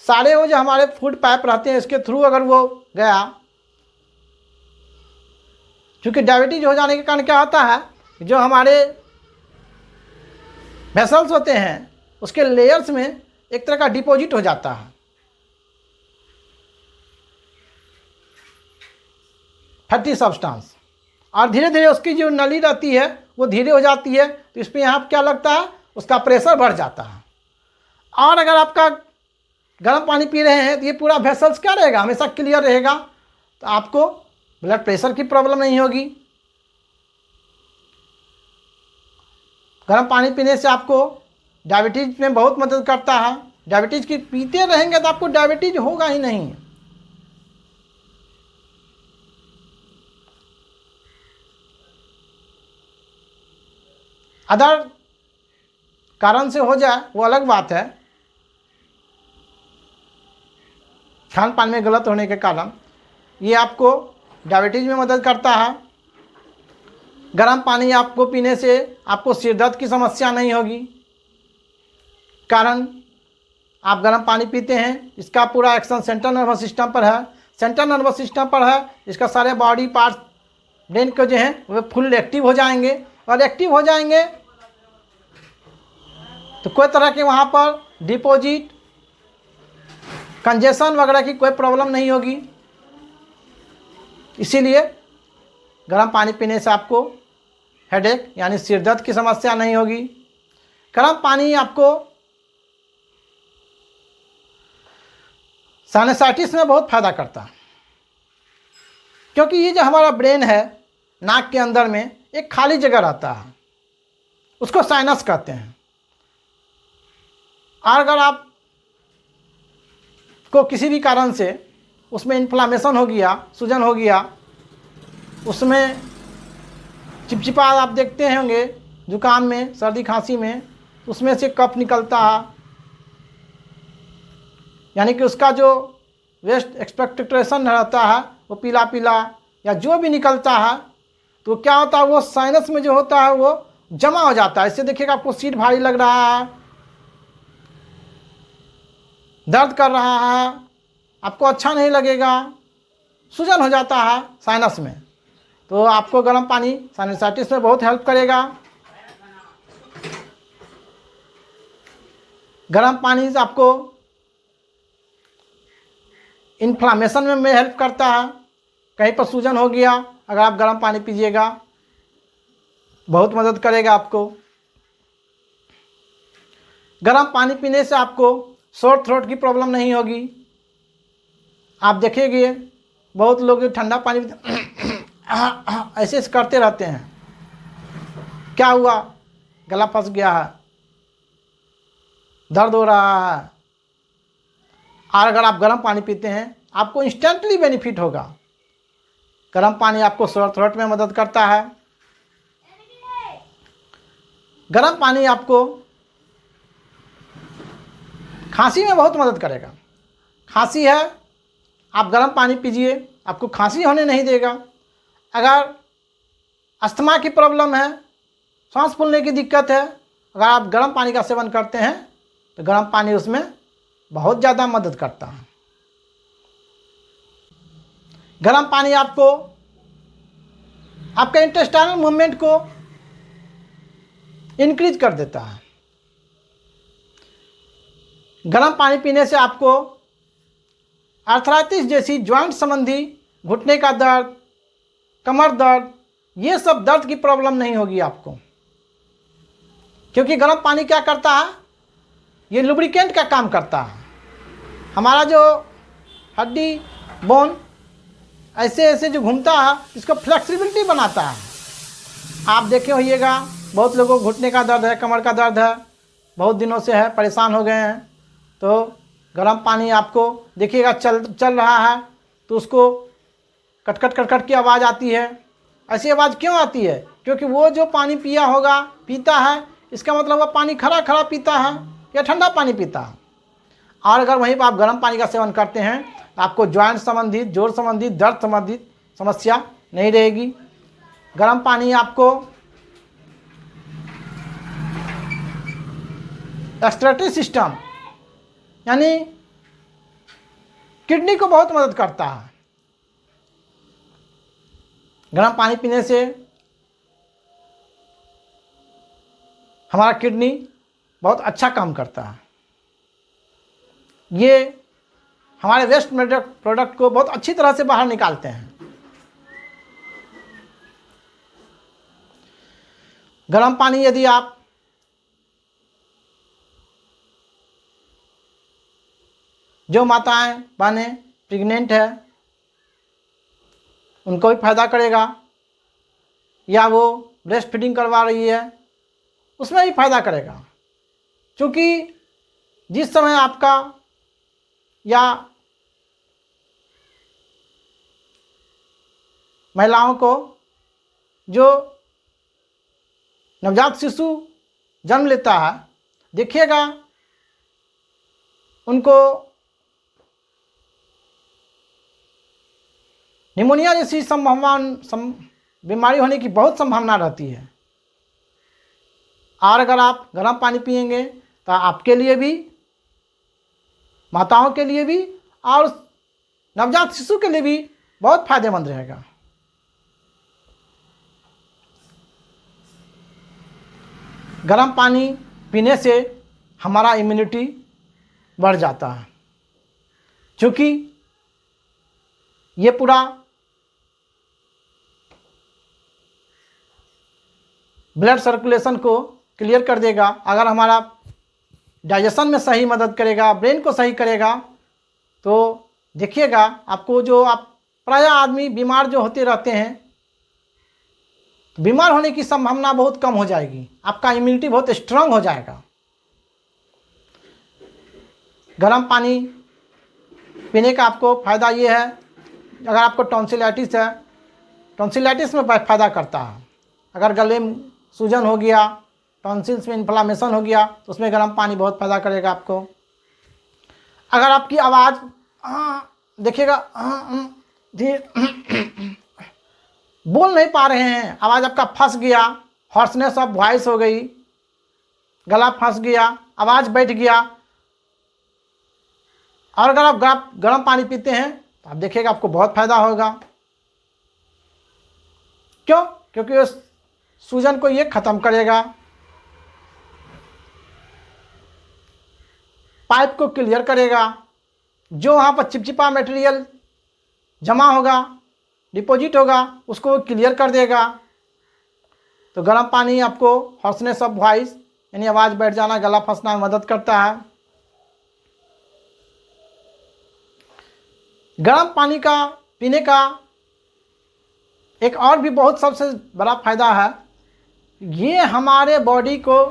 सारे वो जो हमारे फूड पाइप रहते हैं इसके थ्रू अगर वो गया, क्योंकि डायबिटीज हो जाने के कारण क्या होता है, जो हमारे वेसल्स होते हैं उसके लेयर्स में एक तरह का डिपॉजिट हो जाता है, फैटी सब्सटेंस, और धीरे धीरे उसकी जो नली रहती है वो धीरे हो जाती है, तो इस पर यहाँ क्या लगता है, उसका प्रेशर बढ़ जाता है। और अगर आपका गर्म पानी पी रहे हैं तो ये पूरा वेसल्स क्या रहेगा, हमेशा क्लियर रहेगा, तो आपको ब्लड प्रेशर की प्रॉब्लम नहीं होगी। गर्म पानी पीने से आपको डायबिटीज में बहुत मदद करता है। डायबिटीज की पीते रहेंगे तो आपको डायबिटीज होगा ही नहीं। अदर कारण से हो जाए वो अलग बात है, खान पान में गलत होने के कारण ये आपको डायबिटीज में मदद करता है। गर्म पानी आपको पीने से आपको सिर दर्द की समस्या नहीं होगी, कारण आप गर्म पानी पीते हैं, इसका पूरा एक्शन सेंट्रल नर्वस सिस्टम पर है, सेंट्रल नर्वस सिस्टम पर है, इसका सारे बॉडी पार्ट्स ब्रेन के जो हैं वो फुल एक्टिव हो जाएंगे, और एक्टिव हो जाएंगे तो कोई तरह के वहाँ पर डिपॉजिट, कंजेशन वगैरह की कोई प्रॉब्लम नहीं होगी। इसीलिए गर्म पानी पीने से आपको हेडेक यानी सिर दर्द की समस्या नहीं होगी। गर्म पानी आपको साइनसाइटिस में बहुत फ़ायदा करता है, क्योंकि ये जो हमारा ब्रेन है नाक के अंदर में एक खाली जगह रहता है, उसको साइनस कहते हैं। और अगर आप को किसी भी कारण से उसमें इन्फ्लामेशन हो गया, सूजन हो गया, उसमें चिपचिपा आप देखते होंगे जुकाम में, सर्दी खांसी में, उसमें से कफ निकलता है, यानी कि उसका जो वेस्ट एक्सपेक्टेशन रहता है वो पीला पीला या जो भी निकलता है, तो क्या होता है वो साइनस में जो होता है वो जमा हो जाता है। इससे देखिएगा आपको सीट भारी लग रहा है, दर्द कर रहा है, आपको अच्छा नहीं लगेगा, सूजन हो जाता है साइनस में, तो आपको गर्म पानी साइनसाइटिस में बहुत हेल्प करेगा। गर्म पानी से आपको इन्फ्लामेशन में हेल्प करता है, कहीं पर सूजन हो गया अगर आप गर्म पानी पीजिएगा बहुत मदद करेगा आपको। गर्म पानी पीने से आपको शॉर्ट थ्रोट की प्रॉब्लम नहीं होगी। आप देखेंगे बहुत लोग ठंडा पानी ऐसे करते रहते हैं, क्या हुआ, गला फंस गया है, दर्द हो रहा है। और अगर आप गर्म पानी पीते हैं आपको इंस्टेंटली बेनिफिट होगा। गर्म पानी आपको शॉर्ट थ्रोट में मदद करता है। गर्म पानी आपको खांसी में बहुत मदद करेगा। खांसी है, आप गर्म पानी पीजिए, आपको खांसी होने नहीं देगा। अगर अस्थमा की प्रॉब्लम है, सांस फूलने की दिक्कत है, अगर आप गर्म पानी का सेवन करते हैं तो गर्म पानी उसमें बहुत ज़्यादा मदद करता है। गर्म पानी आपको आपका इंटेस्टाइनल मूवमेंट को इंक्रीज कर देता है। गर्म पानी पीने से आपको आर्थराइटिस जैसी जॉइंट संबंधी, घुटने का दर्द, कमर दर्द, ये सब दर्द की प्रॉब्लम नहीं होगी आपको, क्योंकि गर्म पानी क्या करता है, ये लुब्रिकेंट का काम करता है। हमारा जो हड्डी बोन ऐसे ऐसे जो घूमता है इसको फ्लेक्सिबिलिटी बनाता है। आप देखे होइएगा बहुत लोगों को घुटने का दर्द है, कमर का दर्द है, बहुत दिनों से है, परेशान हो गए हैं, तो गर्म पानी आपको देखिएगा चल रहा है तो उसको कटकट कटकट की आवाज़ आती है। ऐसी आवाज़ क्यों आती है, क्योंकि वो जो पानी पीता है, इसका मतलब वो पानी खरा खरा पीता है या ठंडा पानी पीता है। और अगर वहीं पर आप गर्म पानी का सेवन करते हैं तो आपको जॉइंट संबंधित, जोड़ संबंधित, दर्द संबंधित समस्या नहीं रहेगी। गर्म पानी आपको एक्सक्रीटरी सिस्टम यानी किडनी को बहुत मदद करता है। गर्म पानी पीने से हमारा किडनी बहुत अच्छा काम करता है। ये हमारे वेस्ट प्रोडक्ट को बहुत अच्छी तरह से बाहर निकालते हैं। गर्म पानी यदि आप जो माताएं बहनें प्रेग्नेंट है उनको भी फायदा करेगा, या वो ब्रेस्ट फीडिंग करवा रही है उसमें भी फायदा करेगा। क्योंकि जिस समय आपका या महिलाओं को जो नवजात शिशु जन्म लेता है, देखिएगा उनको निमोनिया जैसी बीमारी होने की बहुत संभावना रहती है। और अगर आप गर्म पानी पिएंगे तो आपके लिए भी, माताओं के लिए भी और नवजात शिशु के लिए भी बहुत फायदेमंद रहेगा। गर्म पानी पीने से हमारा इम्यूनिटी बढ़ जाता है, क्योंकि ये पूरा ब्लड सर्कुलेशन को क्लियर कर देगा। अगर हमारा डाइजेशन में सही मदद करेगा, ब्रेन को सही करेगा, तो देखिएगा आपको जो आप प्रायः आदमी बीमार जो होते रहते हैं, तो बीमार होने की संभावना बहुत कम हो जाएगी। आपका इम्यूनिटी बहुत स्ट्रांग हो जाएगा। गर्म पानी पीने का आपको फ़ायदा ये है, अगर आपको टॉन्सिलाइटिस है, टॉन्सिलाइटिस में फ़ायदा करता है। अगर गले में सूजन हो गया, टॉन्सिल्स में इन्फ्लामेशन हो गया, तो उसमें गर्म पानी बहुत फ़ायदा करेगा आपको। अगर आपकी आवाज़ देखिएगा बोल नहीं पा रहे हैं, आवाज़ आपका फंस गया, हॉर्सनेस ऑफ वॉइस हो गई, गला फंस गया, आवाज़ बैठ गया, और अगर आप गर्म पानी पीते हैं तो आप देखिएगा आपको बहुत फ़ायदा होगा। क्यों? क्योंकि उस सूजन को ये ख़त्म करेगा, पाइप को क्लियर करेगा, जो वहाँ पर चिपचिपा मटेरियल जमा होगा, डिपॉजिट होगा, उसको क्लियर कर देगा। तो गर्म पानी आपको हॉर्सनेस ऑफ वॉइस यानी आवाज़ बैठ जाना, गला फंसना में मदद करता है। गर्म पानी का पीने का एक और भी बहुत सबसे बड़ा फ़ायदा है, ये हमारे बॉडी को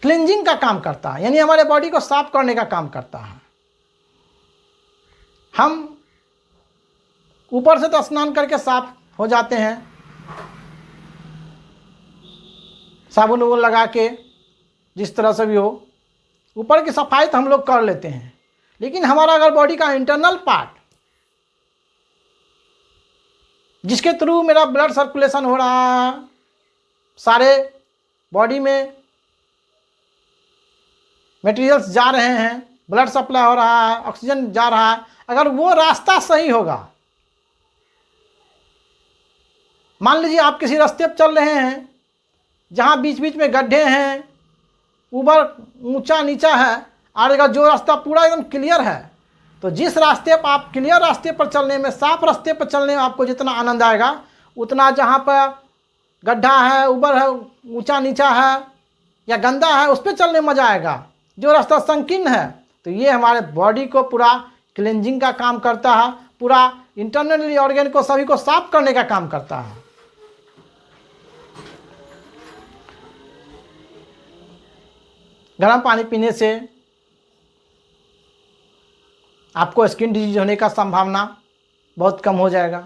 क्लींजिंग का काम करता है, यानी हमारे बॉडी को साफ करने का काम करता है। हम ऊपर से तो स्नान करके साफ हो जाते हैं, साबुन वुबुन लगा के, जिस तरह से भी हो, ऊपर की सफाई तो हम लोग कर लेते हैं। लेकिन हमारा अगर बॉडी का इंटरनल पार्ट, जिसके थ्रू मेरा ब्लड सर्कुलेशन हो रहा है, सारे बॉडी में मटेरियल्स जा रहे हैं, ब्लड सप्लाई हो रहा है, ऑक्सीजन जा रहा है, अगर वो रास्ता सही होगा, मान लीजिए आप किसी रास्ते पर चल रहे हैं जहाँ बीच बीच में गड्ढे हैं, ऊपर ऊंचा नीचा है, और अगर जो रास्ता पूरा एकदम क्लियर है, तो जिस रास्ते पर आप क्लियर रास्ते पर चलने में, साफ रास्ते पर चलने में आपको जितना आनंद आएगा, उतना जहाँ पर गड्ढा है, ऊपर है, ऊंचा नीचा है या गंदा है, उस पर चलने में मज़ा आएगा। जो रास्ता संकीर्ण है, तो ये हमारे बॉडी को पूरा क्लेंजिंग का काम करता है, पूरा इंटरनली ऑर्गन को सभी को साफ करने का काम करता है। गर्म पानी पीने से आपको स्किन डिजीज होने का संभावना बहुत कम हो जाएगा,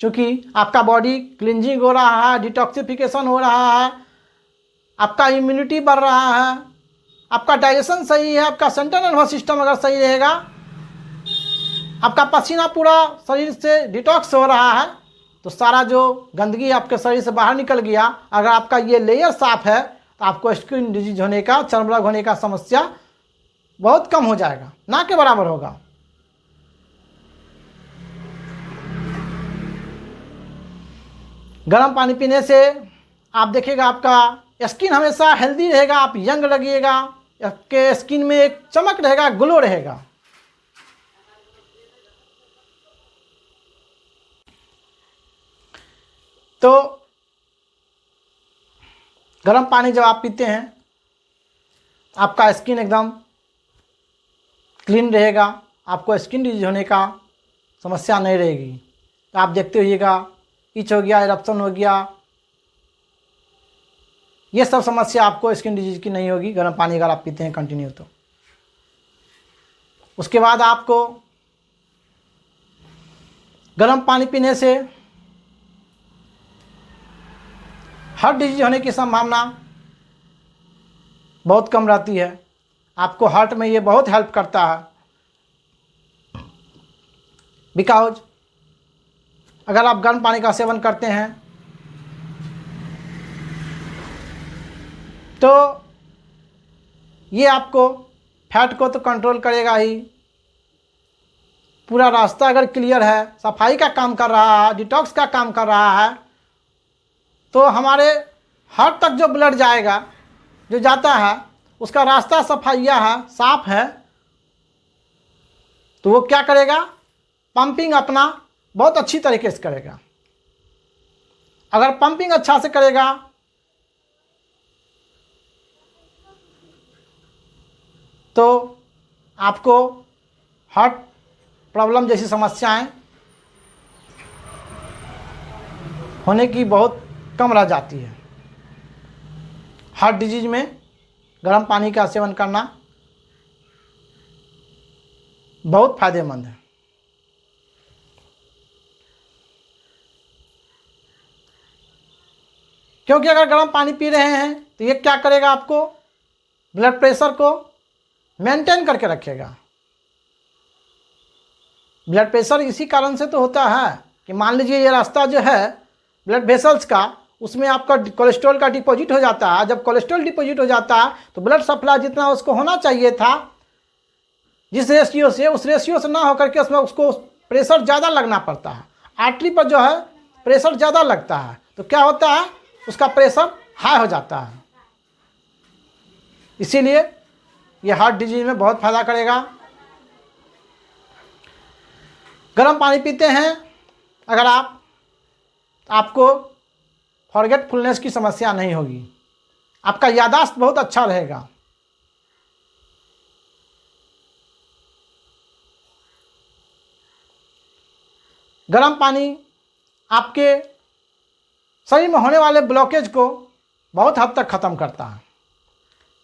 क्योंकि आपका बॉडी क्लींजिंग हो रहा है, डिटॉक्सिफिकेशन हो रहा है, आपका इम्यूनिटी बढ़ रहा है, आपका डाइजेशन सही है, आपका सेंट्रल नर्वस सिस्टम अगर सही रहेगा, आपका पसीना पूरा शरीर से डिटॉक्स हो रहा है, तो सारा जो गंदगी आपके शरीर से बाहर निकल गया। अगर आपका ये लेयर साफ है, तो आपको स्किन डिजीज होने का, चर्म रोग होने का समस्या बहुत कम हो जाएगा, ना के बराबर होगा। गर्म पानी पीने से आप देखिएगा आपका स्किन हमेशा हेल्दी रहेगा, आप यंग लगिएगा, आपके स्किन में एक चमक रहेगा, ग्लो रहेगा। तो गर्म पानी जब आप पीते हैं आपका स्किन एकदम क्लीन रहेगा, आपको स्किन डिजीज होने का समस्या नहीं रहेगी। तो आप देखते होइएगा इच हो गया, इरप्शन हो गया, ये सब समस्या आपको स्किन डिजीज की नहीं होगी गर्म पानी अगर आप पीते हैं कंटिन्यू। तो उसके बाद आपको गर्म पानी पीने से हार्ट डिजीज होने की संभावना बहुत कम रहती है। आपको हार्ट में ये बहुत हेल्प करता है, बिकॉज अगर आप गर्म पानी का सेवन करते हैं तो ये आपको फैट को तो कंट्रोल करेगा ही, पूरा रास्ता अगर क्लियर है, सफाई का काम कर रहा है, डिटॉक्स का काम कर रहा है, तो हमारे हार्ट तक जो ब्लड जाएगा, जो जाता है, उसका रास्ता सफाइया है, साफ है, तो वो क्या करेगा, पंपिंग अपना बहुत अच्छी तरीके से करेगा। अगर पंपिंग अच्छा से करेगा तो आपको हार्ट प्रॉब्लम जैसी समस्याएं होने की बहुत कम रह जाती है। हार्ट डिजीज में गर्म पानी का सेवन करना बहुत फायदेमंद है। क्योंकि अगर गर्म पानी पी रहे हैं तो ये क्या करेगा, आपको ब्लड प्रेशर को मेंटेन करके रखेगा। ब्लड प्रेशर इसी कारण से तो होता है कि मान लीजिए ये रास्ता जो है ब्लड वेसल्स का, उसमें आपका कोलेस्ट्रॉल का डिपॉजिट हो जाता है। जब कोलेस्ट्रॉल डिपॉजिट हो जाता है तो ब्लड सप्लाई जितना उसको होना चाहिए था, जिस रेशियो से, उस रेशियो से ना होकर के उसमें उसको प्रेशर ज़्यादा लगना पड़ता है। आर्टरी पर जो है प्रेशर ज़्यादा लगता है, तो क्या होता है, उसका प्रेशर हाई हो जाता है। इसीलिए ये हार्ट डिजीज में बहुत फ़ायदा करेगा। गर्म पानी पीते हैं अगर आपको फॉरगेटफुलनेस की समस्या नहीं होगी, आपका याददाश्त बहुत अच्छा रहेगा। गर्म पानी आपके शरीर में होने वाले ब्लॉकेज को बहुत हद तक ख़त्म करता है।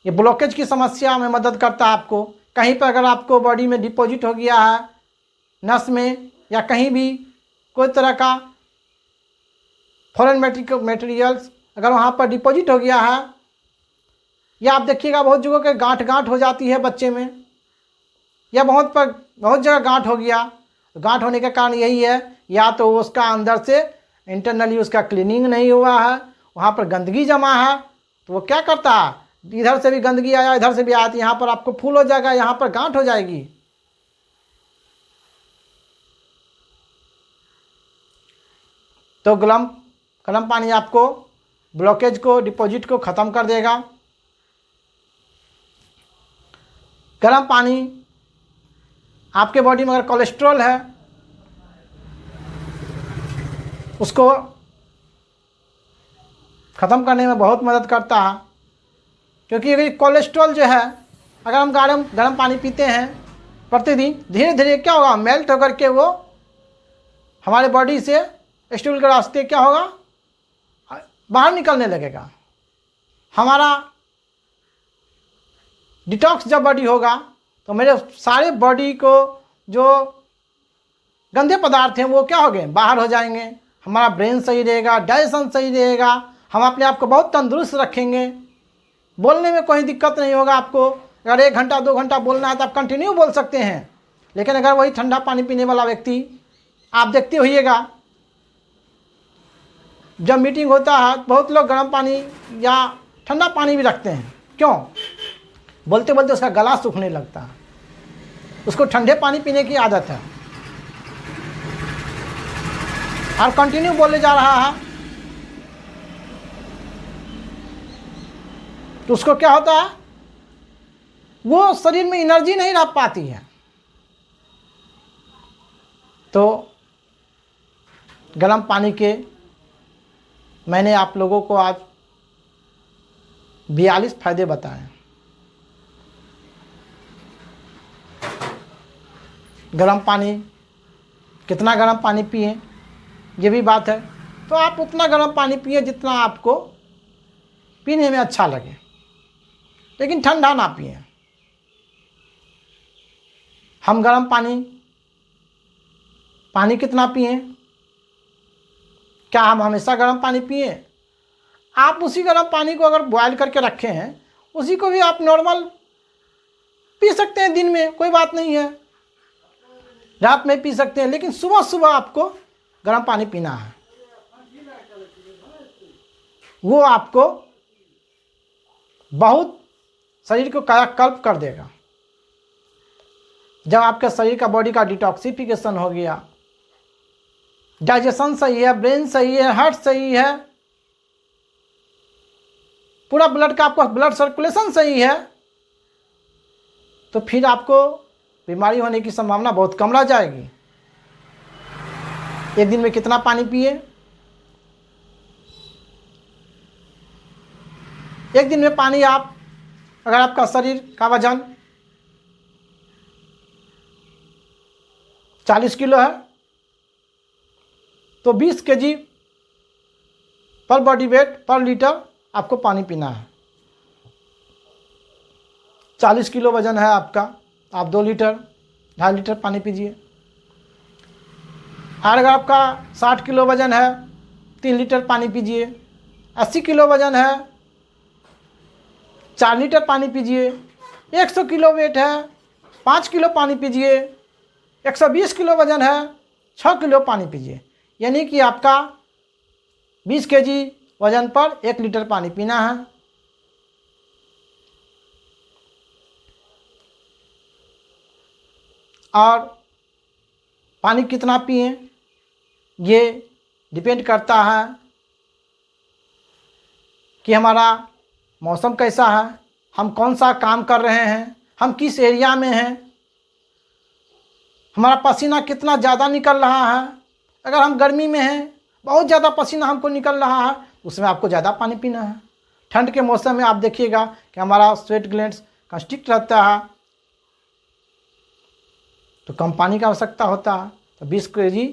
ये ब्लॉकेज की समस्या में मदद करता है आपको। कहीं पर अगर आपको बॉडी में डिपॉजिट हो गया है, नस में या कहीं भी कोई तरह का फॉरेन मटेरियल्स अगर वहाँ पर डिपॉजिट हो गया है, या आप देखिएगा बहुत जगहों के गांठ हो जाती है बच्चे में, या बहुत जगह गांठ हो गया। गांठ होने का कारण यही है, या तो उसका अंदर से इंटरनली उसका क्लीनिंग नहीं हुआ है, वहाँ पर गंदगी जमा है, तो वो क्या करता है, इधर से भी गंदगी आया, इधर से भी आया, तो यहाँ पर आपको फूल हो जाएगा, यहाँ पर गांठ हो जाएगी। तो गर्म पानी आपको ब्लॉकेज को, डिपॉजिट को ख़त्म कर देगा। गर्म पानी आपके बॉडी में अगर कोलेस्ट्रॉल है उसको ख़त्म करने में बहुत मदद करता है। क्योंकि अगर कोलेस्ट्रॉल जो है, अगर हम गर्म पानी पीते हैं प्रतिदिन, धीरे धीरे क्या होगा, मेल्ट होकर के वो हमारे बॉडी से स्टूल के रास्ते क्या होगा, बाहर निकलने लगेगा। हमारा डिटॉक्स जब बॉडी होगा तो मेरे सारे बॉडी को जो गंदे पदार्थ हैं वो क्या हो गए, बाहर हो जाएंगे। हमारा ब्रेन सही रहेगा, डाइजेशन सही रहेगा, हम अपने आप को बहुत तंदुरुस्त रखेंगे। बोलने में कोई दिक्कत नहीं होगा आपको। अगर 1 घंटा 2 घंटा बोलना है तो आप कंटिन्यू बोल सकते हैं। लेकिन अगर वही ठंडा पानी पीने वाला व्यक्ति, आप देखते होइएगा जब मीटिंग होता है बहुत लोग गर्म पानी या ठंडा पानी भी रखते हैं। क्यों? बोलते बोलते उसका गला सूखने लगता है, उसको ठंडे पानी पीने की आदत है और कंटिन्यू बोले जा रहा है, तो उसको क्या होता है, वो शरीर में एनर्जी नहीं रह पाती है। तो गर्म पानी के मैंने आप लोगों को आज 42 फायदे बताए। गर्म पानी, कितना गर्म पानी पिए ये भी बात है। तो आप उतना गर्म पानी पिए जितना आपको पीने में अच्छा लगे, लेकिन ठंडा ना पिए। हम गर्म पानी कितना पिए? क्या हम हमेशा गर्म पानी पिए? आप उसी गर्म पानी को अगर बॉयल करके रखे हैं, उसी को भी आप नॉर्मल पी सकते हैं दिन में, कोई बात नहीं है। रात में पी सकते हैं, लेकिन सुबह सुबह आपको गर्म पानी पीना है। वो आपको बहुत शरीर को कायाकल्प कर देगा। जब आपके शरीर का, बॉडी का डिटॉक्सिफिकेशन हो गया, डाइजेशन सही है, ब्रेन सही है, हार्ट सही है, पूरा ब्लड का आपका ब्लड सर्कुलेशन सही है, तो फिर आपको बीमारी होने की संभावना बहुत कम रह जाएगी। एक दिन में कितना पानी पिए? एक दिन में पानी आप, अगर आपका शरीर का वजन 40 किलो है, तो 20 केजी पर बॉडी वेट पर लीटर आपको पानी पीना है। 40 किलो वजन है आपका, आप 2 लीटर 2.5 लीटर पानी पीजिए। और अगर आपका 60 किलो वजन है, 3 लीटर पानी पीजिए। 80 किलो वजन है, 4 लीटर पानी पीजिए। 100 किलो वेट है, 5 किलो पानी पीजिए। 120 किलो वजन है, 6 किलो पानी पीजिए। यानी कि आपका 20 केजी वजन पर 1 लीटर पानी पीना है। और पानी कितना पिए ये डिपेंड करता है कि हमारा मौसम कैसा है, हम कौन सा काम कर रहे हैं, हम किस एरिया में हैं, हमारा पसीना कितना ज़्यादा निकल रहा है। अगर हम गर्मी में हैं, बहुत ज़्यादा पसीना हमको निकल रहा है, उसमें आपको ज़्यादा पानी पीना है। ठंड के मौसम में आप देखिएगा कि हमारा स्वेट ग्लैंड्स कंस्ट्रिक्ट रहता है, तो कम पानी की आवश्यकता होता है। तो 20 केजी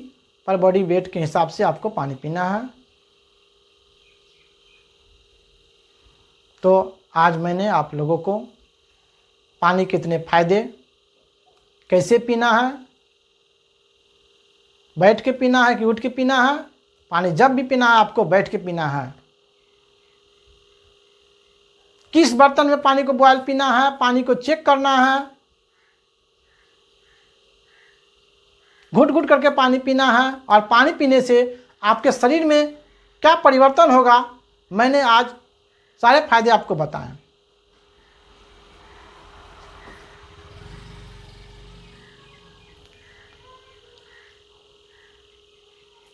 पर बॉडी वेट के हिसाब से आपको पानी पीना है। तो आज मैंने आप लोगों को पानी कितने फ़ायदे, कैसे पीना है, बैठ के पीना है कि उठ के पीना है, पानी जब भी पीना है आपको बैठ के पीना है, किस बर्तन में पानी को बॉयल पीना है, पानी को चेक करना है, घुट घुट करके पानी पीना है। और पानी पीने से आपके शरीर में क्या परिवर्तन होगा, मैंने आज सारे फायदे आपको बताएं।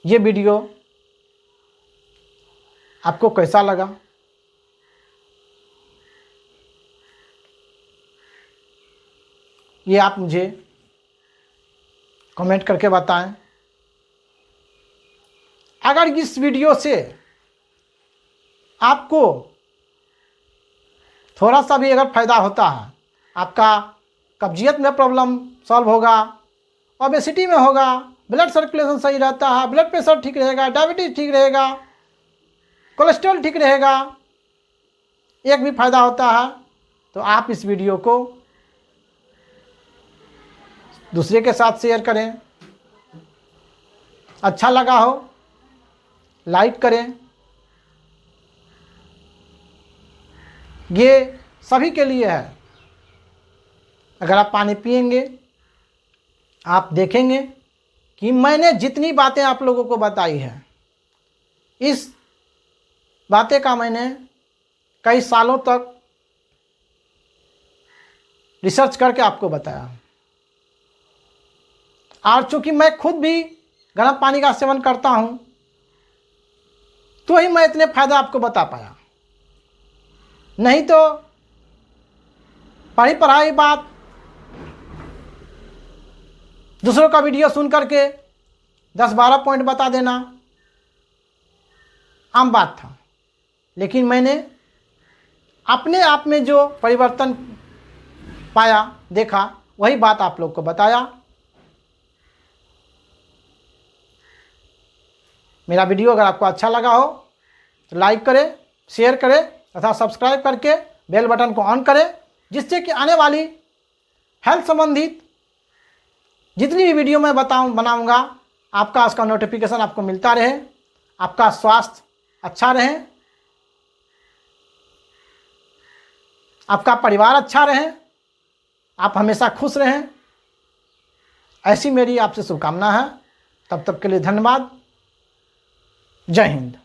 ये वीडियो आपको कैसा लगा, ये आप मुझे कमेंट करके बताएं। अगर इस वीडियो से आपको थोड़ा सा भी अगर फ़ायदा होता है, आपका कब्जियत में प्रॉब्लम सॉल्व होगा, ओबेसिटी में होगा, ब्लड सर्कुलेशन सही रहता है, ब्लड प्रेशर ठीक रहेगा, डायबिटीज़ ठीक रहेगा, कोलेस्ट्रॉल ठीक रहेगा, एक भी फ़ायदा होता है, तो आप इस वीडियो को दूसरे के साथ शेयर करें। अच्छा लगा हो लाइक करें। ये सभी के लिए है। अगर आप पानी पिएंगे, आप देखेंगे कि मैंने जितनी बातें आप लोगों को बताई है, इस बातें का मैंने कई सालों तक रिसर्च करके आपको बताया। और चूंकि मैं खुद भी गर्म पानी का सेवन करता हूं, तो ही मैं इतने फायदे आपको बता पाया। नहीं तो पढ़ी पढ़ाई बात दूसरों का वीडियो सुन करके 10-12 पॉइंट बता देना आम बात था। लेकिन मैंने अपने आप में जो परिवर्तन पाया, देखा, वही बात आप लोग को बताया। मेरा वीडियो अगर आपको अच्छा लगा हो तो लाइक करें, शेयर करें तथा सब्सक्राइब करके बेल बटन को ऑन करें, जिससे कि आने वाली हेल्थ संबंधित जितनी भी वीडियो मैं बनाऊंगा, आपका उसका नोटिफिकेशन आपको मिलता रहे, आपका स्वास्थ्य अच्छा रहे, आपका परिवार अच्छा रहे, आप हमेशा खुश रहें। ऐसी मेरी आपसे शुभकामना है। तब तक के लिए धन्यवाद। जय हिंद।